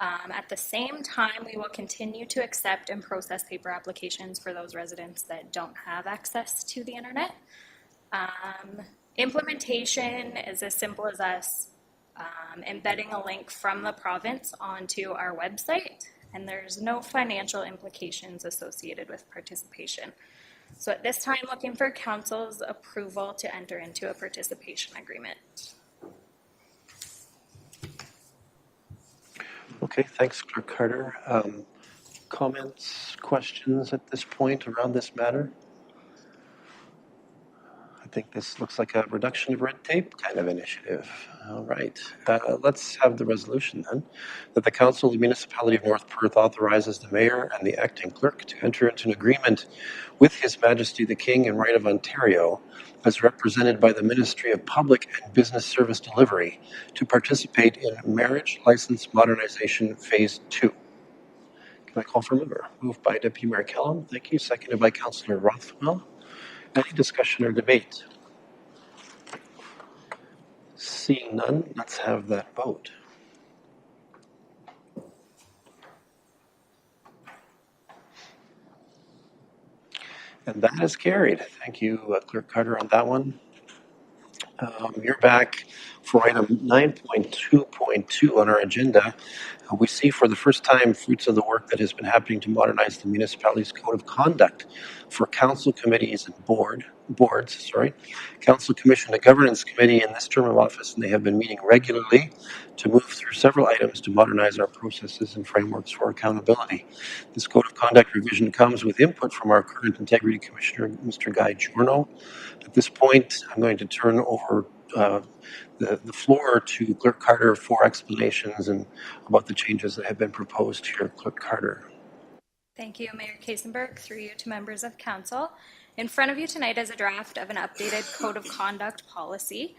At the same time, we will continue to accept and process paper applications for those residents that don't have access to the internet. Implementation is as simple as us embedding a link from the province onto our website, and there's no financial implications associated with participation. So at this time, looking for council's approval to enter into a participation agreement. Okay, thanks, Clerk Carter. Comments, questions at this point around this matter? I think this looks like a reduction of red tape kind of initiative. All right, let's have the resolution then, that the Council of the Municipality of North Perth authorizes the Mayor and the Acting Clerk to enter into an agreement with His Majesty the King and Right of Ontario, as represented by the Ministry of Public and Business Service Delivery, to participate in Marriage License Modernization Phase 2. Can I call for a member? Moved by Deputy Mayor Kellum. Thank you. Seconded by Councillor Rothwell. Any discussion or debate? Seeing none, let's have that vote. And that is carried. Thank you, Clerk Carter, on that one. You're back for item 9.2.2 on our agenda. We see for the first time fruits of the work that has been happening to modernize the municipality's code of conduct for council committees and boards. Council commissioned a governance committee in this term of office, and they have been meeting regularly to move through several items to modernize our processes and frameworks for accountability. This code of conduct revision comes with input from our current integrity commissioner, Mr. Guy Giorno. At this point, I'm going to turn over the floor to Clerk Carter for explanations and about the changes that have been proposed here. Clerk Carter. Thank you, Mayor Kasenberg. Through you to members of council. In front of you tonight is a draft of an updated code of conduct policy.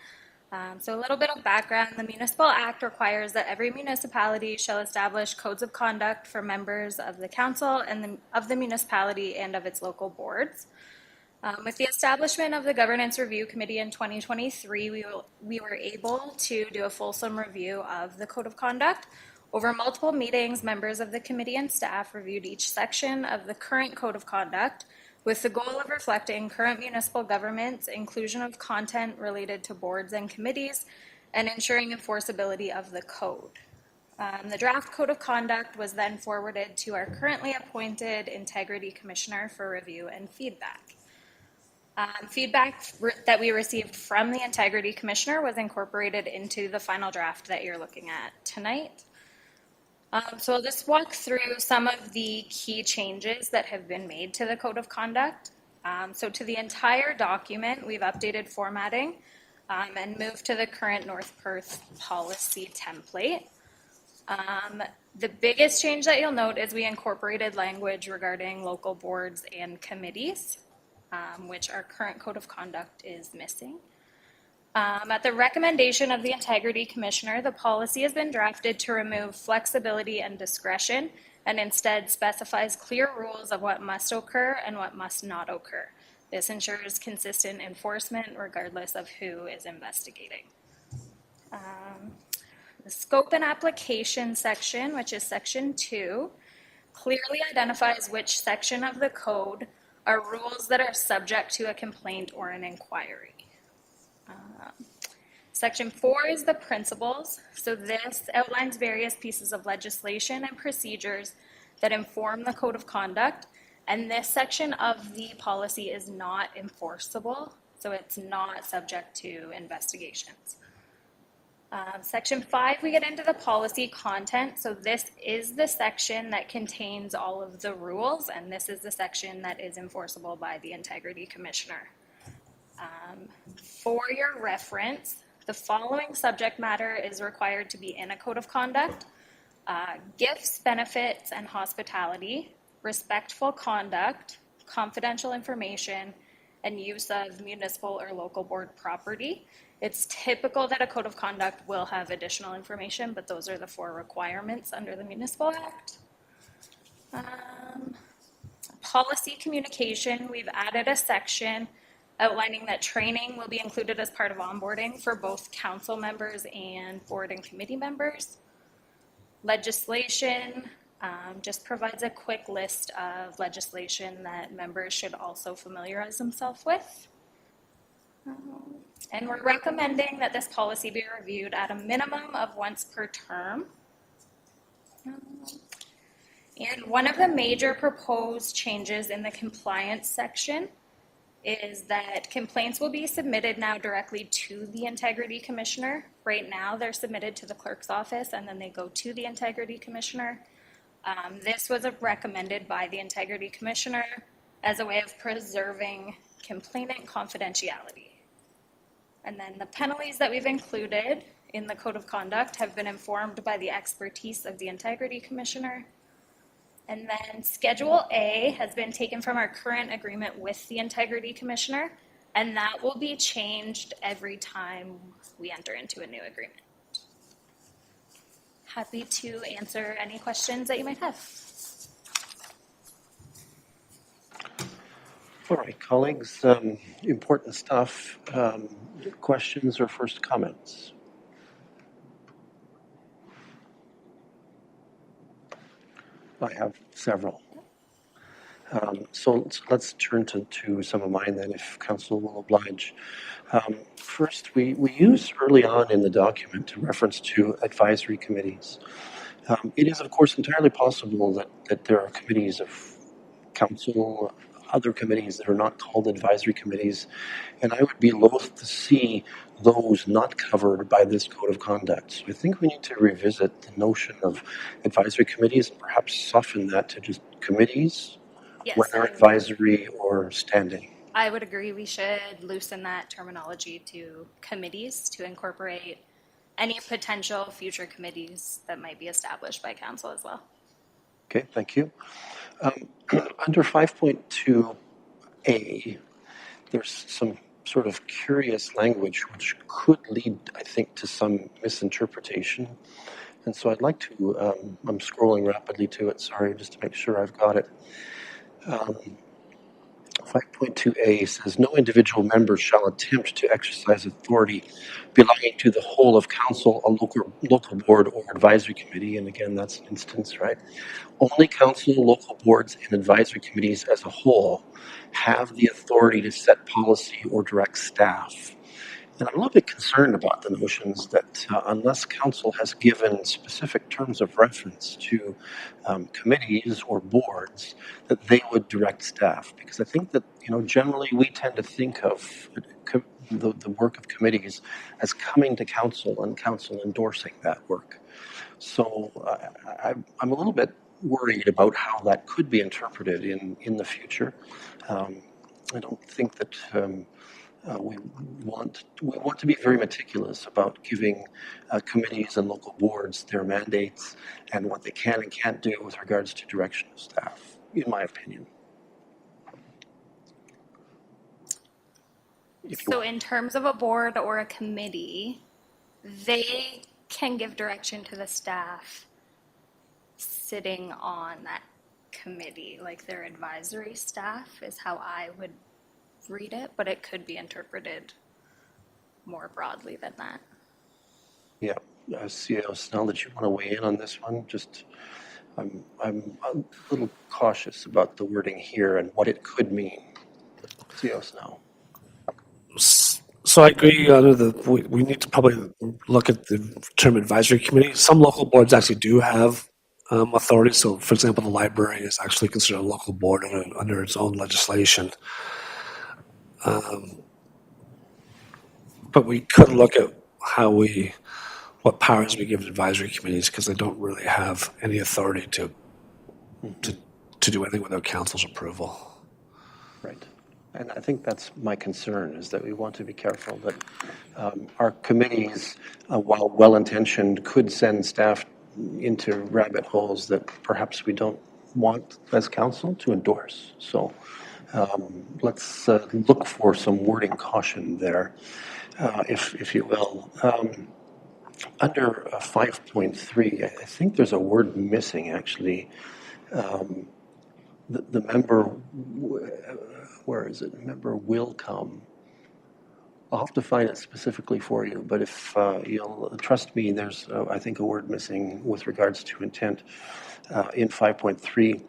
So a little bit of background. The Municipal Act requires that every municipality shall establish codes of conduct for members of the council and of the municipality and of its local boards. With the establishment of the Governance Review Committee in 2023, we were able to do a fulsome review of the Code of Conduct. Over multiple meetings, members of the committee and staff reviewed each section of the current Code of Conduct with the goal of reflecting current municipal government's inclusion of content related to boards and committees and ensuring enforceability of the code. The draft Code of Conduct was then forwarded to our currently appointed Integrity Commissioner for review and feedback. Feedback that we received from the Integrity Commissioner was incorporated into the final draft that you're looking at tonight. So I'll just walk through some of the key changes that have been made to the Code of Conduct. So to the entire document, we've updated formatting and moved to the current North Perth policy template. The biggest change that you'll note is we incorporated language regarding local boards and committees, which our current Code of Conduct is missing. At the recommendation of the Integrity Commissioner, the policy has been drafted to remove flexibility and discretion and instead specifies clear rules of what must occur and what must not occur. This ensures consistent enforcement regardless of who is investigating. The scope and application section, which is section 2, clearly identifies which section of the code are rules that are subject to a complaint or an inquiry. Section 4 is the principles. So this outlines various pieces of legislation and procedures that inform the Code of Conduct. And this section of the policy is not enforceable, so it's not subject to investigations. Section 5, we get into the policy content. So this is the section that contains all of the rules, and this is the section that is enforceable by the Integrity Commissioner. For your reference, the following subject matter is required to be in a Code of Conduct: gifts, benefits, and hospitality, respectful conduct, confidential information, and use of municipal or local board property. It's typical that a Code of Conduct will have additional information, but those are the 4 requirements under the Municipal Act. Policy communication, we've added a section outlining that training will be included as part of onboarding for both council members and board and committee members. Legislation just provides a quick list of legislation that members should also familiarize themselves with. And we're recommending that this policy be reviewed at a minimum of once per term. And one of the major proposed changes in the compliance section is that complaints will be submitted now directly to the Integrity Commissioner. Right now, they're submitted to the clerk's office and then they go to the Integrity Commissioner. This was recommended by the Integrity Commissioner as a way of preserving complainant confidentiality. And then the penalties that we've included in the Code of Conduct have been informed by the expertise of the Integrity Commissioner. And then Schedule A has been taken from our current agreement with the Integrity Commissioner, and that will be changed every time we enter into a new agreement. Happy to answer any questions that you might have. All right, colleagues, important stuff. Questions or first comments? I have several. So let's turn to some of mine then, if council will oblige. First, we use early on in the document a reference to advisory committees. It is, of course, entirely possible that there are committees of council, other committees that are not called advisory committees, and I would be loath to see those not covered by this Code of Conduct. So I think we need to revisit the notion of advisory committees and perhaps soften that to just committees, Yes, whether advisory or standing. I would agree we should loosen that terminology to committees to incorporate any potential future committees that might be established by council as well. Okay, thank you. Under 5.2A, there's some sort of curious language which could lead, I think, to some misinterpretation. And so I'd like to, I'm scrolling rapidly to it, sorry, just to make sure I've got it. 5.2a says no individual member shall attempt to exercise authority belonging to the whole of council, a local board or advisory committee. And again, that's an instance, right? Only council, local boards, and advisory committees as a whole have the authority to set policy or direct staff. And I'm a little bit concerned about the notions that unless council has given specific terms of reference to committees or boards, that they would direct staff. Because I think that, generally we tend to think of the work of committees as coming to council and council endorsing that work. So I'm a little bit worried about how that could be interpreted in the future. I don't think that we want to be very meticulous about giving committees and local boards their mandates and what they can and can't do with regards to direction of staff, in my opinion. So in terms of a board or a committee, they can give direction to the staff sitting on that committee, like their advisory staff is how I would read it, but it could be interpreted more broadly than that. Yeah, CAO Snell, did you want to weigh in on this one? I'm a little cautious about the wording here and what it could mean. CAO Snell. So I agree. We need to probably look at the term advisory committee. Some local boards actually do have authority. So, for example, the library is actually considered a local board under its own legislation. But we could look at what powers we give advisory committees, because they don't really have any authority to do anything without council's approval. Right. And I think that's my concern, is that we want to be careful that our committees, while well-intentioned, could send staff into rabbit holes that perhaps we don't want as council to endorse. So let's look for some wording caution there, if you will. Under 5.3, I think there's a word missing, actually. The member, where is it? Member will come. I'll have to find it specifically for you, but if you'll trust me, there's, I think, a word missing with regards to intent in 5.3.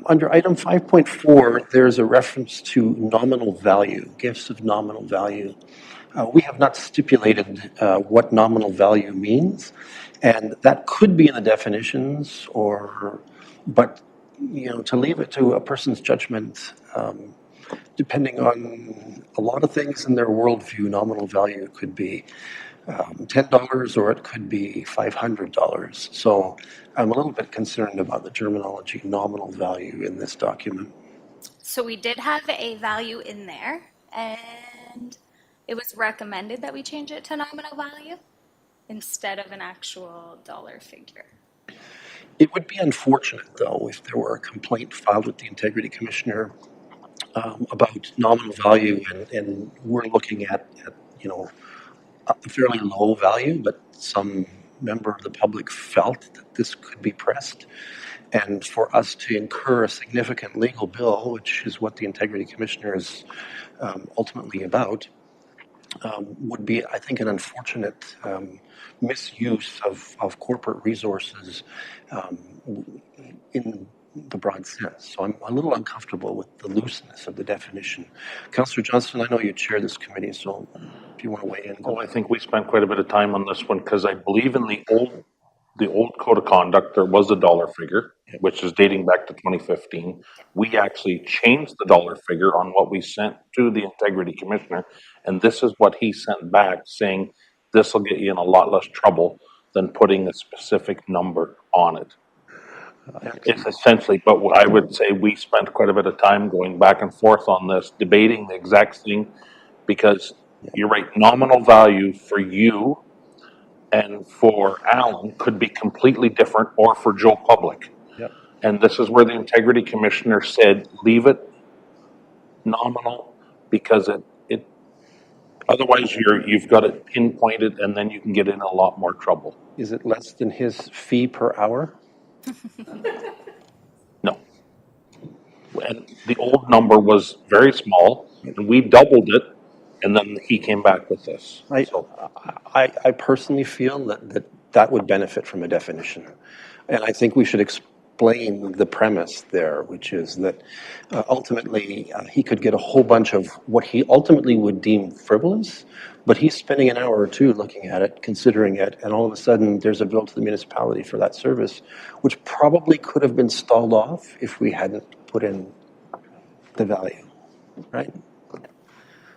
Under item 5.4, there's a reference to nominal value, gifts of nominal value. We have not stipulated what nominal value means, and that could be in the definitions, but to leave it to a person's judgment, depending on a lot of things in their worldview, nominal value could be $10 or it could be $500. So I'm a little bit concerned about the terminology nominal value in this document. So we did have a value in there, and it was recommended that we change it to nominal value instead of an actual dollar figure. It would be unfortunate, though, if there were a complaint filed with the Integrity Commissioner about nominal value, and we're looking at a fairly low value, but some member of the public felt that this could be pressed, and for us to incur a significant legal bill, which is what the Integrity Commissioner is ultimately about, would be, I think, an unfortunate misuse of corporate resources in the broad sense. So I'm a little uncomfortable with the looseness of the definition. Councillor Johnston, I know you chair this committee, so if you want to weigh in. I think we spent quite a bit of time on this one because I believe in the old code of conduct there was a dollar figure, which is dating back to 2015. We actually changed the dollar figure on what we sent to the Integrity Commissioner, and this is what he sent back, saying this will get you in a lot less trouble than putting a specific number on it. It's essentially, but I would say we spent quite a bit of time going back and forth on this, debating the exact thing, because you're right, nominal value for you and for Alan could be completely different, or for Joe Public. Yep. And this is where the Integrity Commissioner said, leave it nominal, because it otherwise you've got it pinpointed and then you can get in a lot more trouble. Is it less than his fee per hour? No. And the old number was very small, and we doubled it, and then he came back with this. I personally feel that would benefit from a definition. And I think we should explain the premise there, which is that ultimately he could get a whole bunch of what he ultimately would deem frivolous, but he's spending an hour or two looking at it, considering it, and all of a sudden there's a bill to the municipality for that service, which probably could have been stalled off if we hadn't put in the value, right?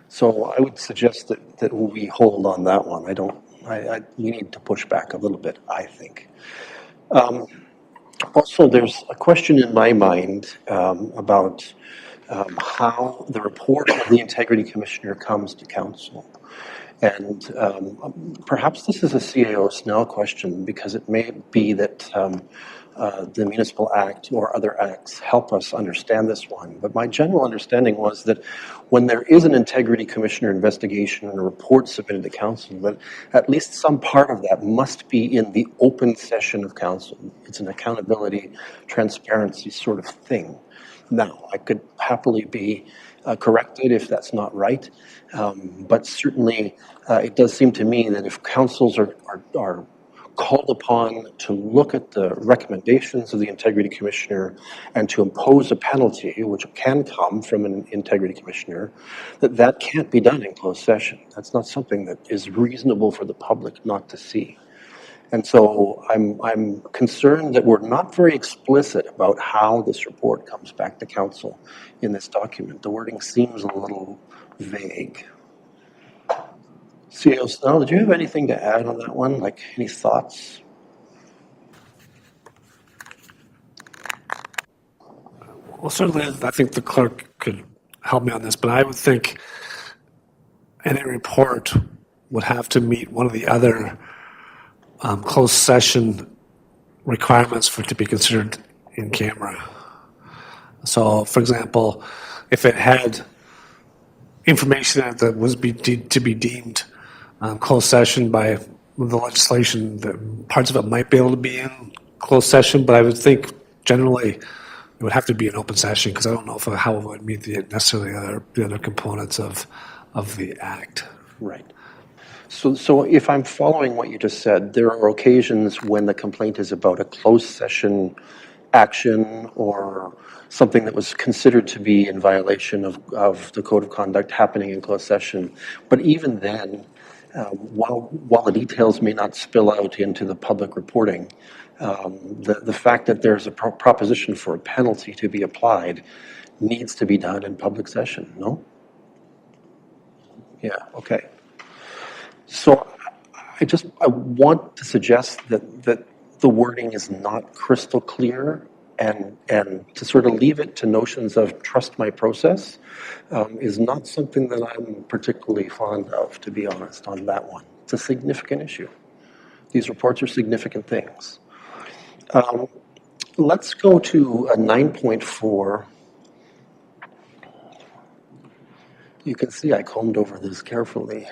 So I would suggest that we hold on that one. We need to push back a little bit, I think. Also, there's a question in my mind about how the report of the Integrity Commissioner comes to council. And perhaps this is a CAO Snell question, because it may be that the Municipal Act or other acts help us understand this one. But my general understanding was that when there is an Integrity Commissioner investigation and a report submitted to council, that at least some part of that must be in the open session of council. It's an accountability, transparency sort of thing. Now, I could happily be corrected if that's not right, but certainly it does seem to me that if councils are called upon to look at the recommendations of the Integrity Commissioner and to impose a penalty, which can come from an Integrity Commissioner, that can't be done in closed session. That's not something that is reasonable for the public not to see. And so I'm concerned that we're not very explicit about how this report comes back to council in this document. The wording seems a little vague. CEO Snell, did you have anything to add on that one? Like, any thoughts? Well, certainly, I think the clerk could help me on this, but I would think any report would have to meet one of the other closed session requirements for it to be considered in camera. So, for example, if it had information that was to be deemed closed session by the legislation, that parts of it might be able to be in closed session, but I would think generally it would have to be an open session, because I don't know how it would meet necessarily the other components of the act. Right. So if I'm following what you just said, there are occasions when the complaint is about a closed session action or something that was considered to be in violation of the code of conduct happening in closed session. But even then, while the details may not spill out into the public reporting, the fact that there's a proposition for a penalty to be applied needs to be done in public session, no? Yeah, okay. So I want to suggest that the wording is not crystal clear, and to sort of leave it to notions of trust my process is not something that I'm particularly fond of, to be honest, on that one. It's a significant issue. These reports are significant things. Let's go to a 9.4. You can see I combed over this carefully.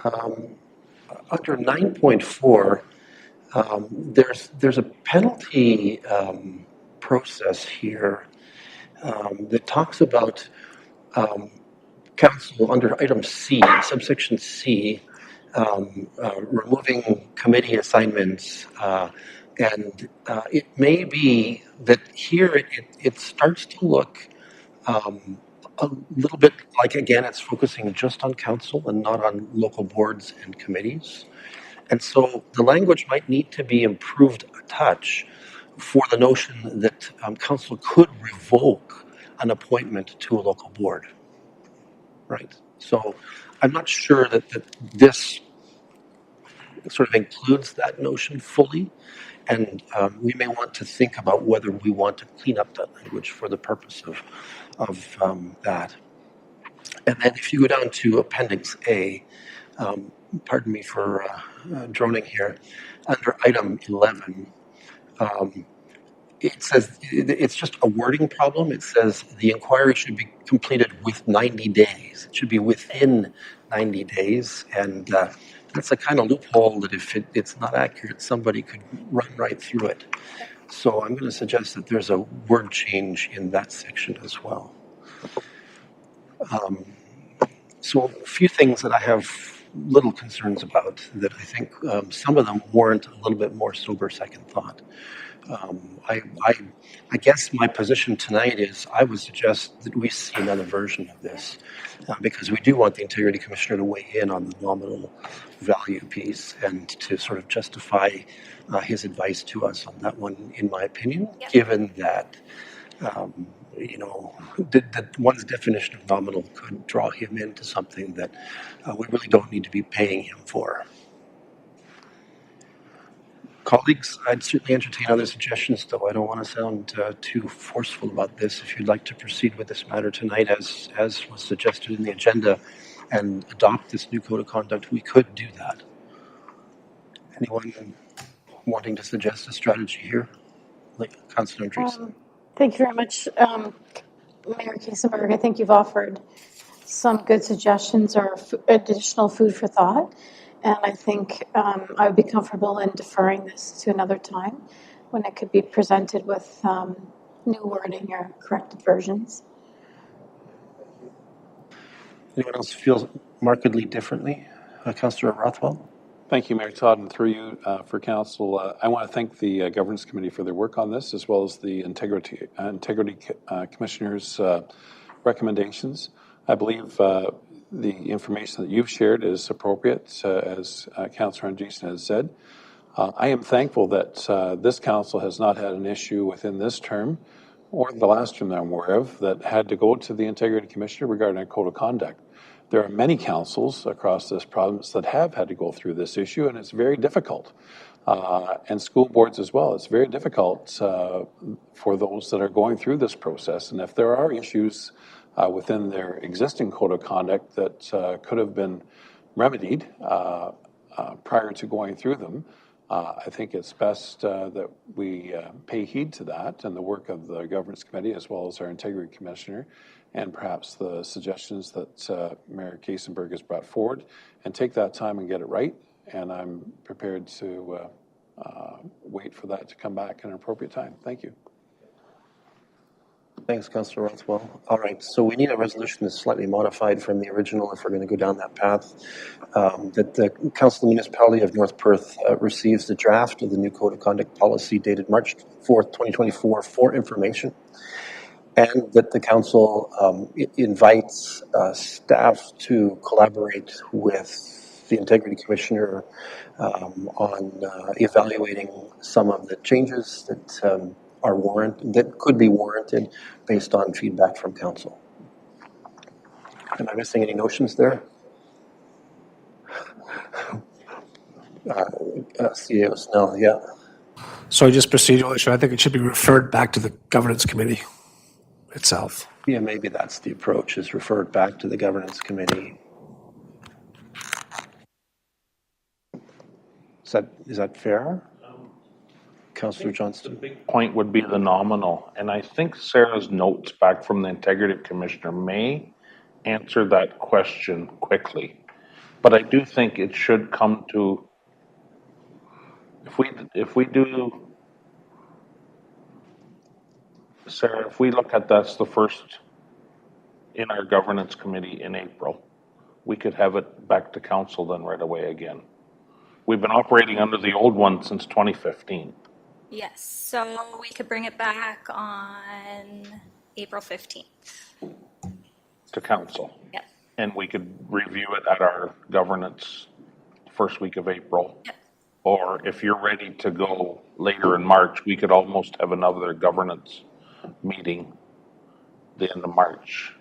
Under 9.4, there's a penalty process here that talks about council under item C, subsection C, removing committee assignments. And it may be that here it starts to look a little bit like, again, it's focusing just on council and not on local boards and committees. And so the language might need to be improved a touch for the notion that council could revoke an appointment to a local board, right? So I'm not sure that this sort of includes that notion fully, and we may want to think about whether we want to clean up that language for the purpose of that. And then if you go down to Appendix A, pardon me for droning here, under item 11, it says it's just a wording problem. It says the inquiry should be completed with 90 days. It should be within 90 days. And that's a kind of loophole that if it's not accurate, somebody could run right through it. So I'm going to suggest that there's a word change in that section as well. So a few things that I have little concerns about that I think some of them warrant a little bit more sober second thought. I guess my position tonight is I would suggest that we see another version of this because we do want the Integrity Commissioner to weigh in on the nominal value piece and to sort of justify his advice to us on that one, in my opinion, given that that one's definition of nominal could draw him into something that we really don't need to be paying him for. Colleagues, I'd certainly entertain other suggestions, though I don't want to sound too forceful about this. If you'd like to proceed with this matter tonight, as was suggested in the agenda, and adopt this new code of conduct, we could do that. Anyone wanting to suggest a strategy here? Like Councillor Andreessen. Thank you very much, Mayor Kiesenberg. I think you've offered some good suggestions or additional food for thought. And I think I would be comfortable in deferring this to another time when it could be presented with new wording or corrected versions. Anyone else feels markedly differently? Councillor Rothwell? Thank you, Mayor Todd, and through you for council. I want to thank the Governance Committee for their work on this, as well as the Integrity Commissioner's recommendations. I believe the information that you've shared is appropriate, as Councillor Andreessen has said. I am thankful that this council has not had an issue within this term or the last term that I'm aware of that had to go to the Integrity Commissioner regarding a code of conduct. There are many councils across this province that have had to go through this issue, and it's very difficult. And school boards as well. It's very difficult for those that are going through this process. And if there are issues within their existing code of conduct that could have been remedied prior to going through them, I think it's best that we pay heed to that and the work of the Governance Committee as well as our Integrity Commissioner and perhaps the suggestions that Mayor Kiesenberg has brought forward and take that time and get it right. And I'm prepared to wait for that to come back at an appropriate time. Thank you. Thanks, Councillor Rothwell. All right, so we need a resolution that's slightly modified from the original if we're going to go down that path. That the Council of the Municipality of North Perth receives the draft of the new Code of Conduct policy dated March 4th, 2024 for information. And that the Council invites staff to collaborate with the Integrity Commissioner on evaluating some of the changes that that could be warranted based on feedback from Council. Am I missing any notions there? CEO Snell, yeah. So just procedural issue. I think it should be referred back to the Governance Committee itself. Yeah, maybe that's the approach, is referred back to the Governance Committee. Is that fair? Councillor Johnston. The big point would be the nominal, and I think Sarah's notes back from the Integrity Commissioner may answer that question quickly. But I do think it should come to, if we do, Sarah, if we look at that's the first in our Governance Committee in April, we could have it back to Council then right away again. We've been operating under the old one since 2015. Yes, so we could bring it back on April 15th. To Council. Yep. And we could review it at our governance first week of April. Yep. Or if you're ready to go later in March, we could almost have another governance meeting the end of March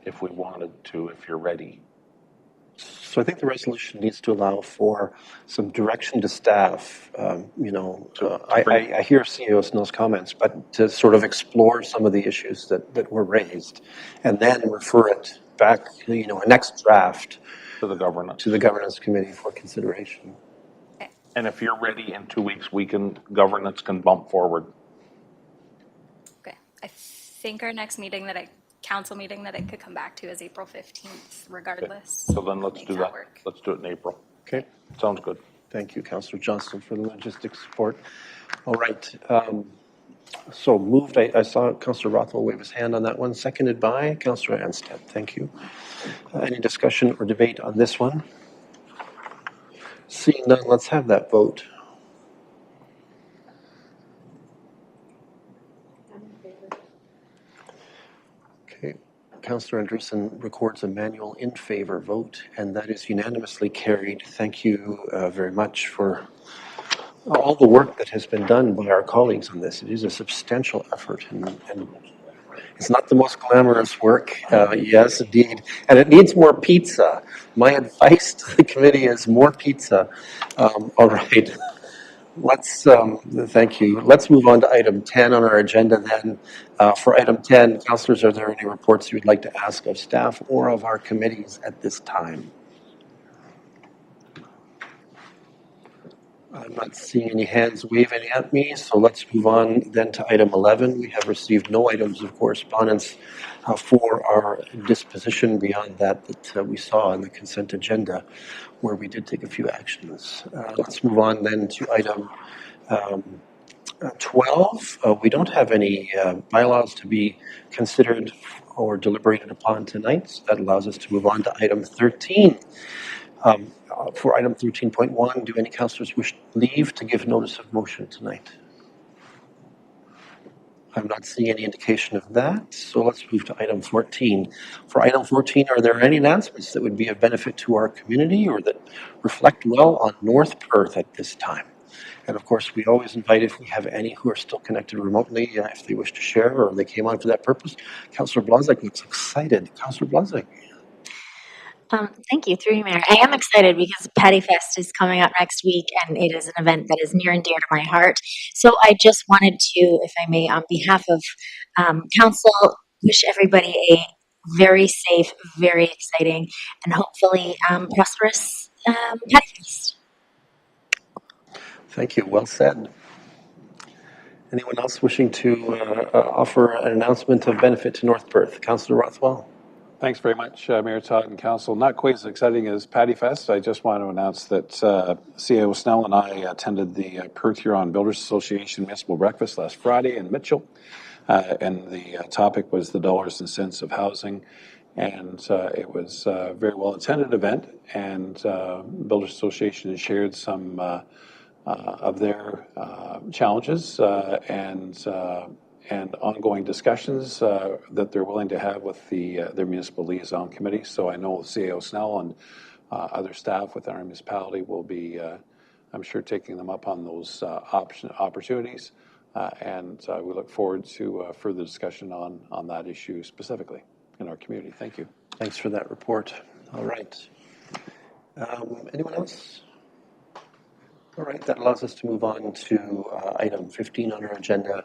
if we wanted to, if you're ready. So I think the resolution needs to allow for some direction to staff. I hear CEO Snell's comments, but to sort of explore some of the issues that were raised, and then refer it back, a next draft to the Governance Committee for consideration. And if you're ready in 2 weeks, governance can bump forward. Okay, I think our next council meeting that it could come back to is April 15th, regardless. Okay. So then let's do that. Let's do it in April. Okay. Sounds good. Thank you, Councillor Johnston, for the logistics support. All right. So moved. I saw Councillor Rothwell wave his hand on that one. Seconded by Councillor Anstead. Thank you. Any discussion or debate on this one? Seeing none, let's have that vote. Okay. Councillor Andreessen records a manual in favor vote, and that is unanimously carried. Thank you very much for all the work that has been done by our colleagues on this. It is a substantial effort, and it's not the most glamorous work. Yes, indeed. And it needs more pizza. My advice to the committee is more pizza. All right. Thank you. Let's move on to item 10 on our agenda then. For item 10, councillors, are there any reports you would like to ask of staff or of our committees at this time? I'm not seeing any hands waving at me, so let's move on then to item 11. We have received no items of correspondence for our disposition beyond that we saw in the consent agenda, where we did take a few actions. Let's move on then to item 12. We don't have any bylaws to be considered or deliberated upon tonight, so that allows us to move on to item 13. For item 13.1, do any councillors wish leave to give notice of motion tonight? I'm not seeing any indication of that, so let's move to item 14. For item 14, are there any announcements that would be of benefit to our community or that reflect well on North Perth at this time? And of course, we always invite, if we have any who are still connected remotely, if they wish to share or they came on for that purpose. Councillor Blazek looks excited. Councillor Blazek. Thank you, through you, Mayor. I am excited because Patty Fest is coming up next week, and it is an event that is near and dear to my heart. So I just wanted to, if I may, on behalf of council, wish everybody a very safe, very exciting, and hopefully prosperous Patty Fest. Thank you. Well said. Anyone else wishing to offer an announcement of benefit to North Perth? Councillor Rothwell. Thanks very much, Mayor Todd and Council. Not quite as exciting as Patty Fest. I just want to announce that CAO Snell and I attended the Perth Huron Builders Association Municipal Breakfast last Friday in Mitchell, and the topic was the dollars and cents of housing. And it was a very well attended event, and Builders Association has shared some of their challenges and ongoing discussions that they're willing to have with their municipal liaison committee. So I know CAO Snell and other staff within our municipality will be, I'm sure, taking them up on those opportunities. And we look forward to further discussion on that issue specifically in our community. Thank you. Thanks for that report. All right. Anyone else? All right, that allows us to move on to item 15 on our agenda.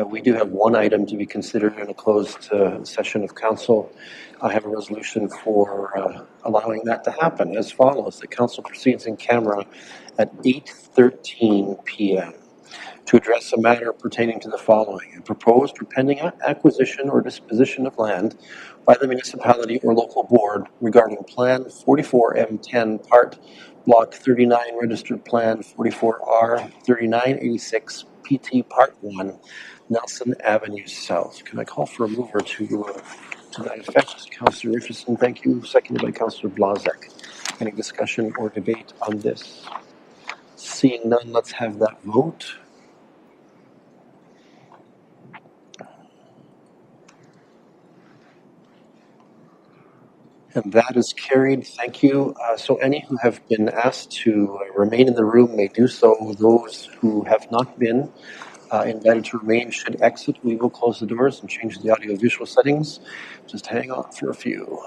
We do have one item to be considered in a closed session of council. I have a resolution for allowing that to happen as follows. The council proceeds in camera at 8:13 p.m. to address a matter pertaining to the following: a proposed or pending acquisition or disposition of land by the municipality or local board regarding Plan 44M10 Part Block 39 Registered Plan 44R 3986 PT Part 1 Nelson Avenue South. Can I call for a mover to that effect? Councillor Richardson, thank you. Seconded by Councillor Blazek. Any discussion or debate on this? Seeing none, let's have that vote. And that is carried. Thank you. So any who have been asked to remain in the room may do so. Those who have not been invited to remain should exit. We will close the doors and change the audio-visual settings. Just hang on for a few.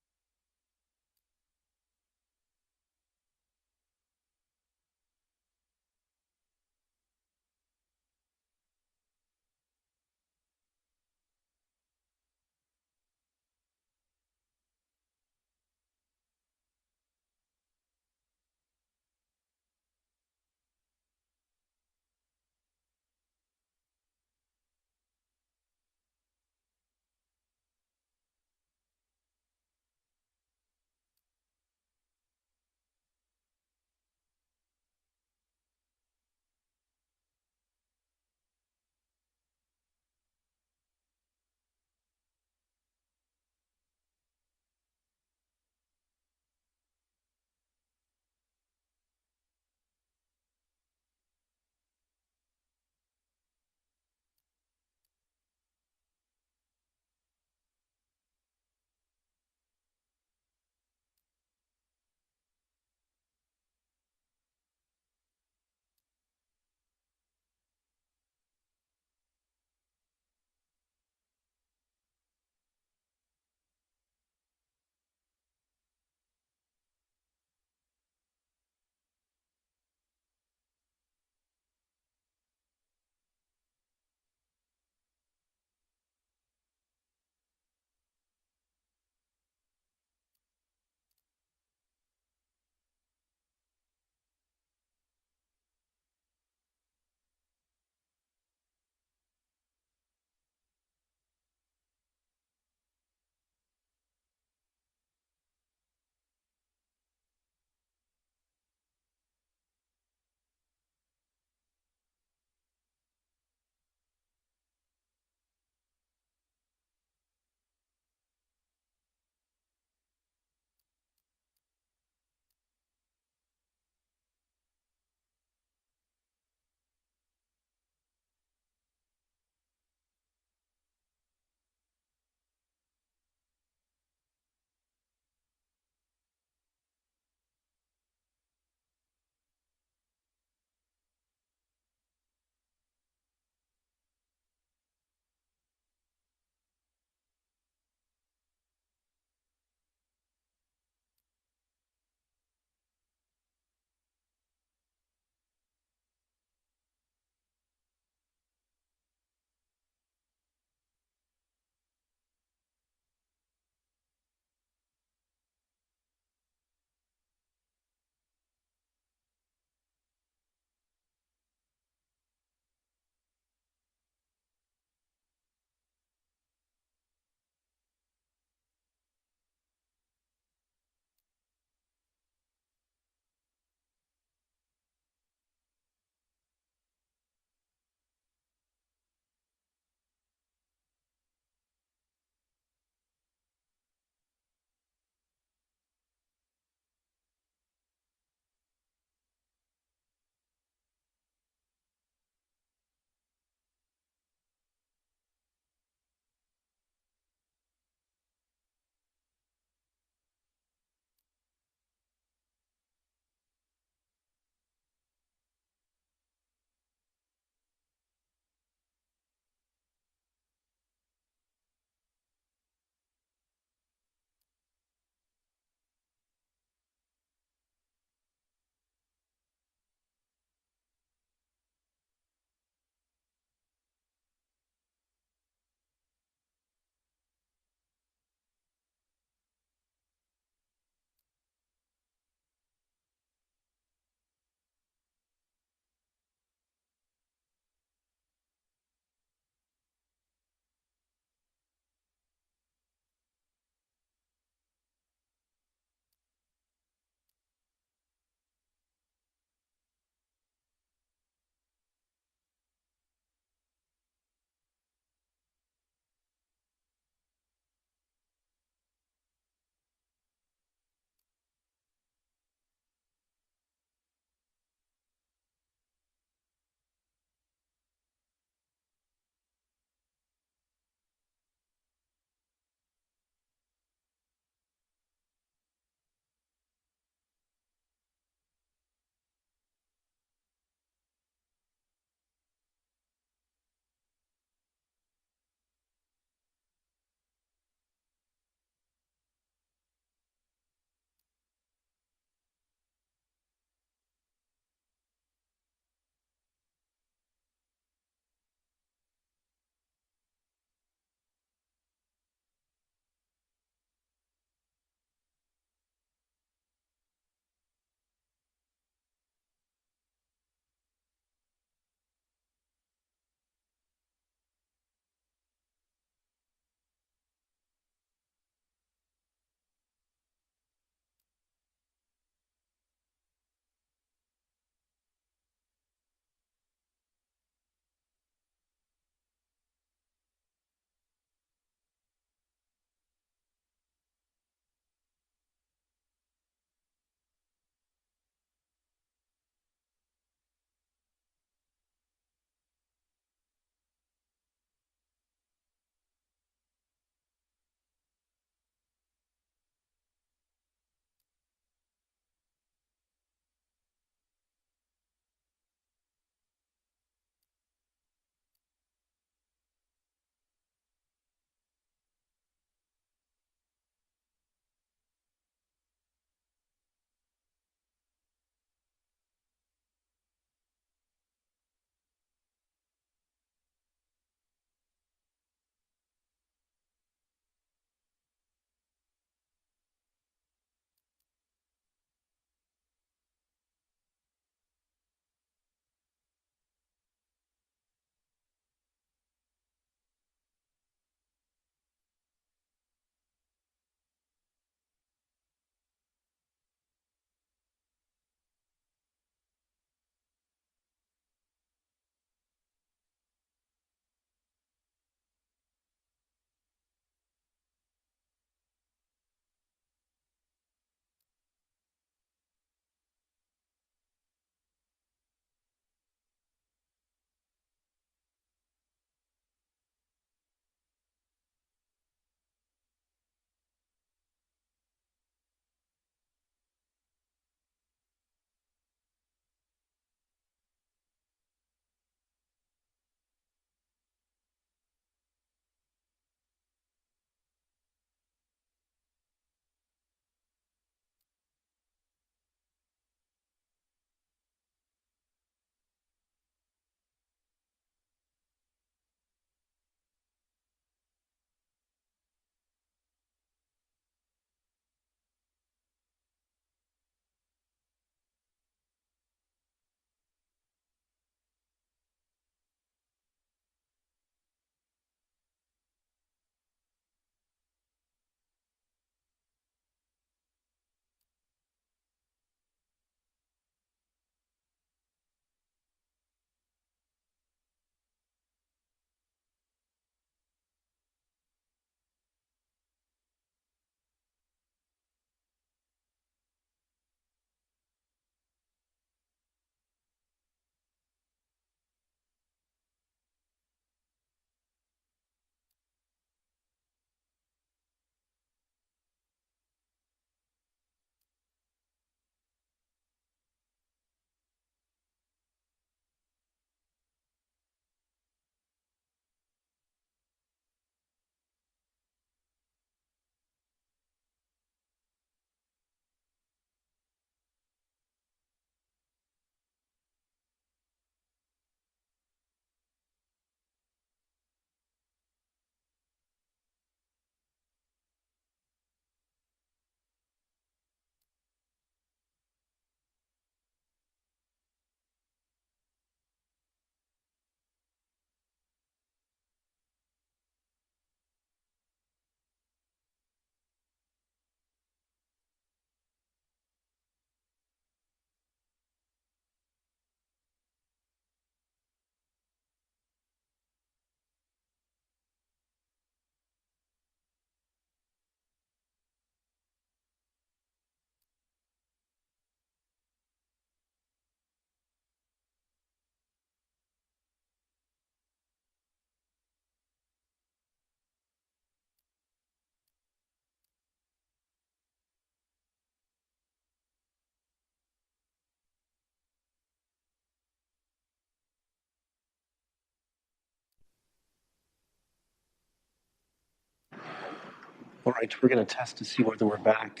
All right, we're going to test to see whether we're back.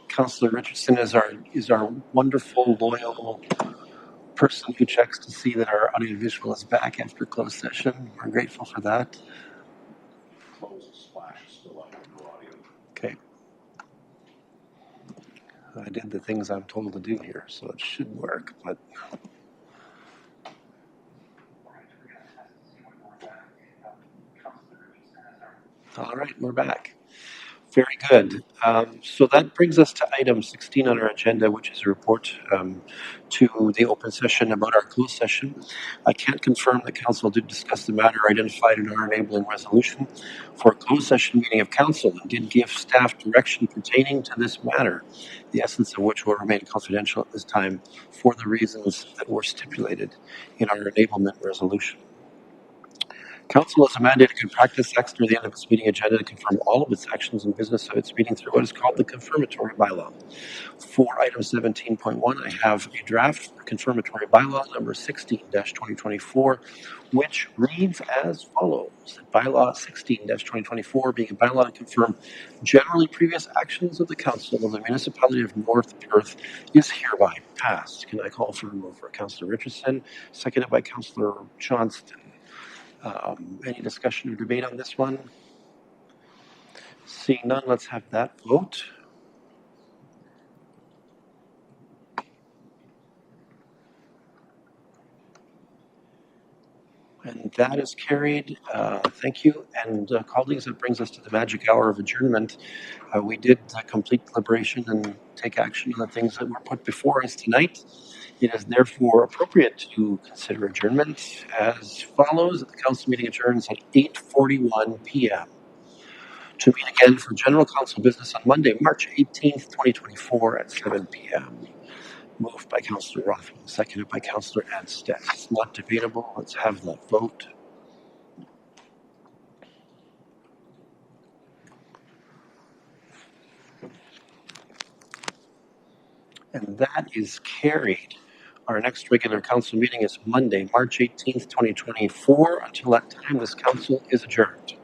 Councillor Richardson is our wonderful, loyal person who checks to see that our audiovisual is back after closed session. We're grateful for that. Okay. I did the things I'm told to do here, so it should work, but. All right, we're back. Very good. So that brings us to item 16 on our agenda, which is a report to the open session about our closed session. I can confirm that council did discuss the matter identified in our enabling resolution for a closed session meeting of council and did give staff direction pertaining to this matter, the essence of which will remain confidential at this time for the reasons that were stipulated in our enablement resolution. Council has a mandated good practice act near the end of its meeting agenda to confirm all of its actions and business of its meeting through what is called the confirmatory bylaw. For item 17.1, I have a draft confirmatory bylaw number 16-2024, which reads as follows. Bylaw 16-2024 being a bylaw to confirm generally previous actions of the council of the municipality of North Perth is hereby passed. Can I call for a move for Councillor Richardson, seconded by Councillor Johnston? Any discussion or debate on this one? Seeing none, let's have that vote. And that is carried. Thank you. And colleagues, that brings us to the magic hour of adjournment. We did complete deliberation and take action on the things that were put before us tonight. It is therefore appropriate to consider adjournment as follows. The council meeting adjourns at 8:41 p.m. to meet again for general council business on Monday, March 18th, 2024 at 7 p.m. Moved by Councillor Rothman, seconded by Councillor Anstead. It's not debatable. Let's have that vote. And that is carried. Our next regular council meeting is Monday, March 18th, 2024. Until that time, this council is adjourned.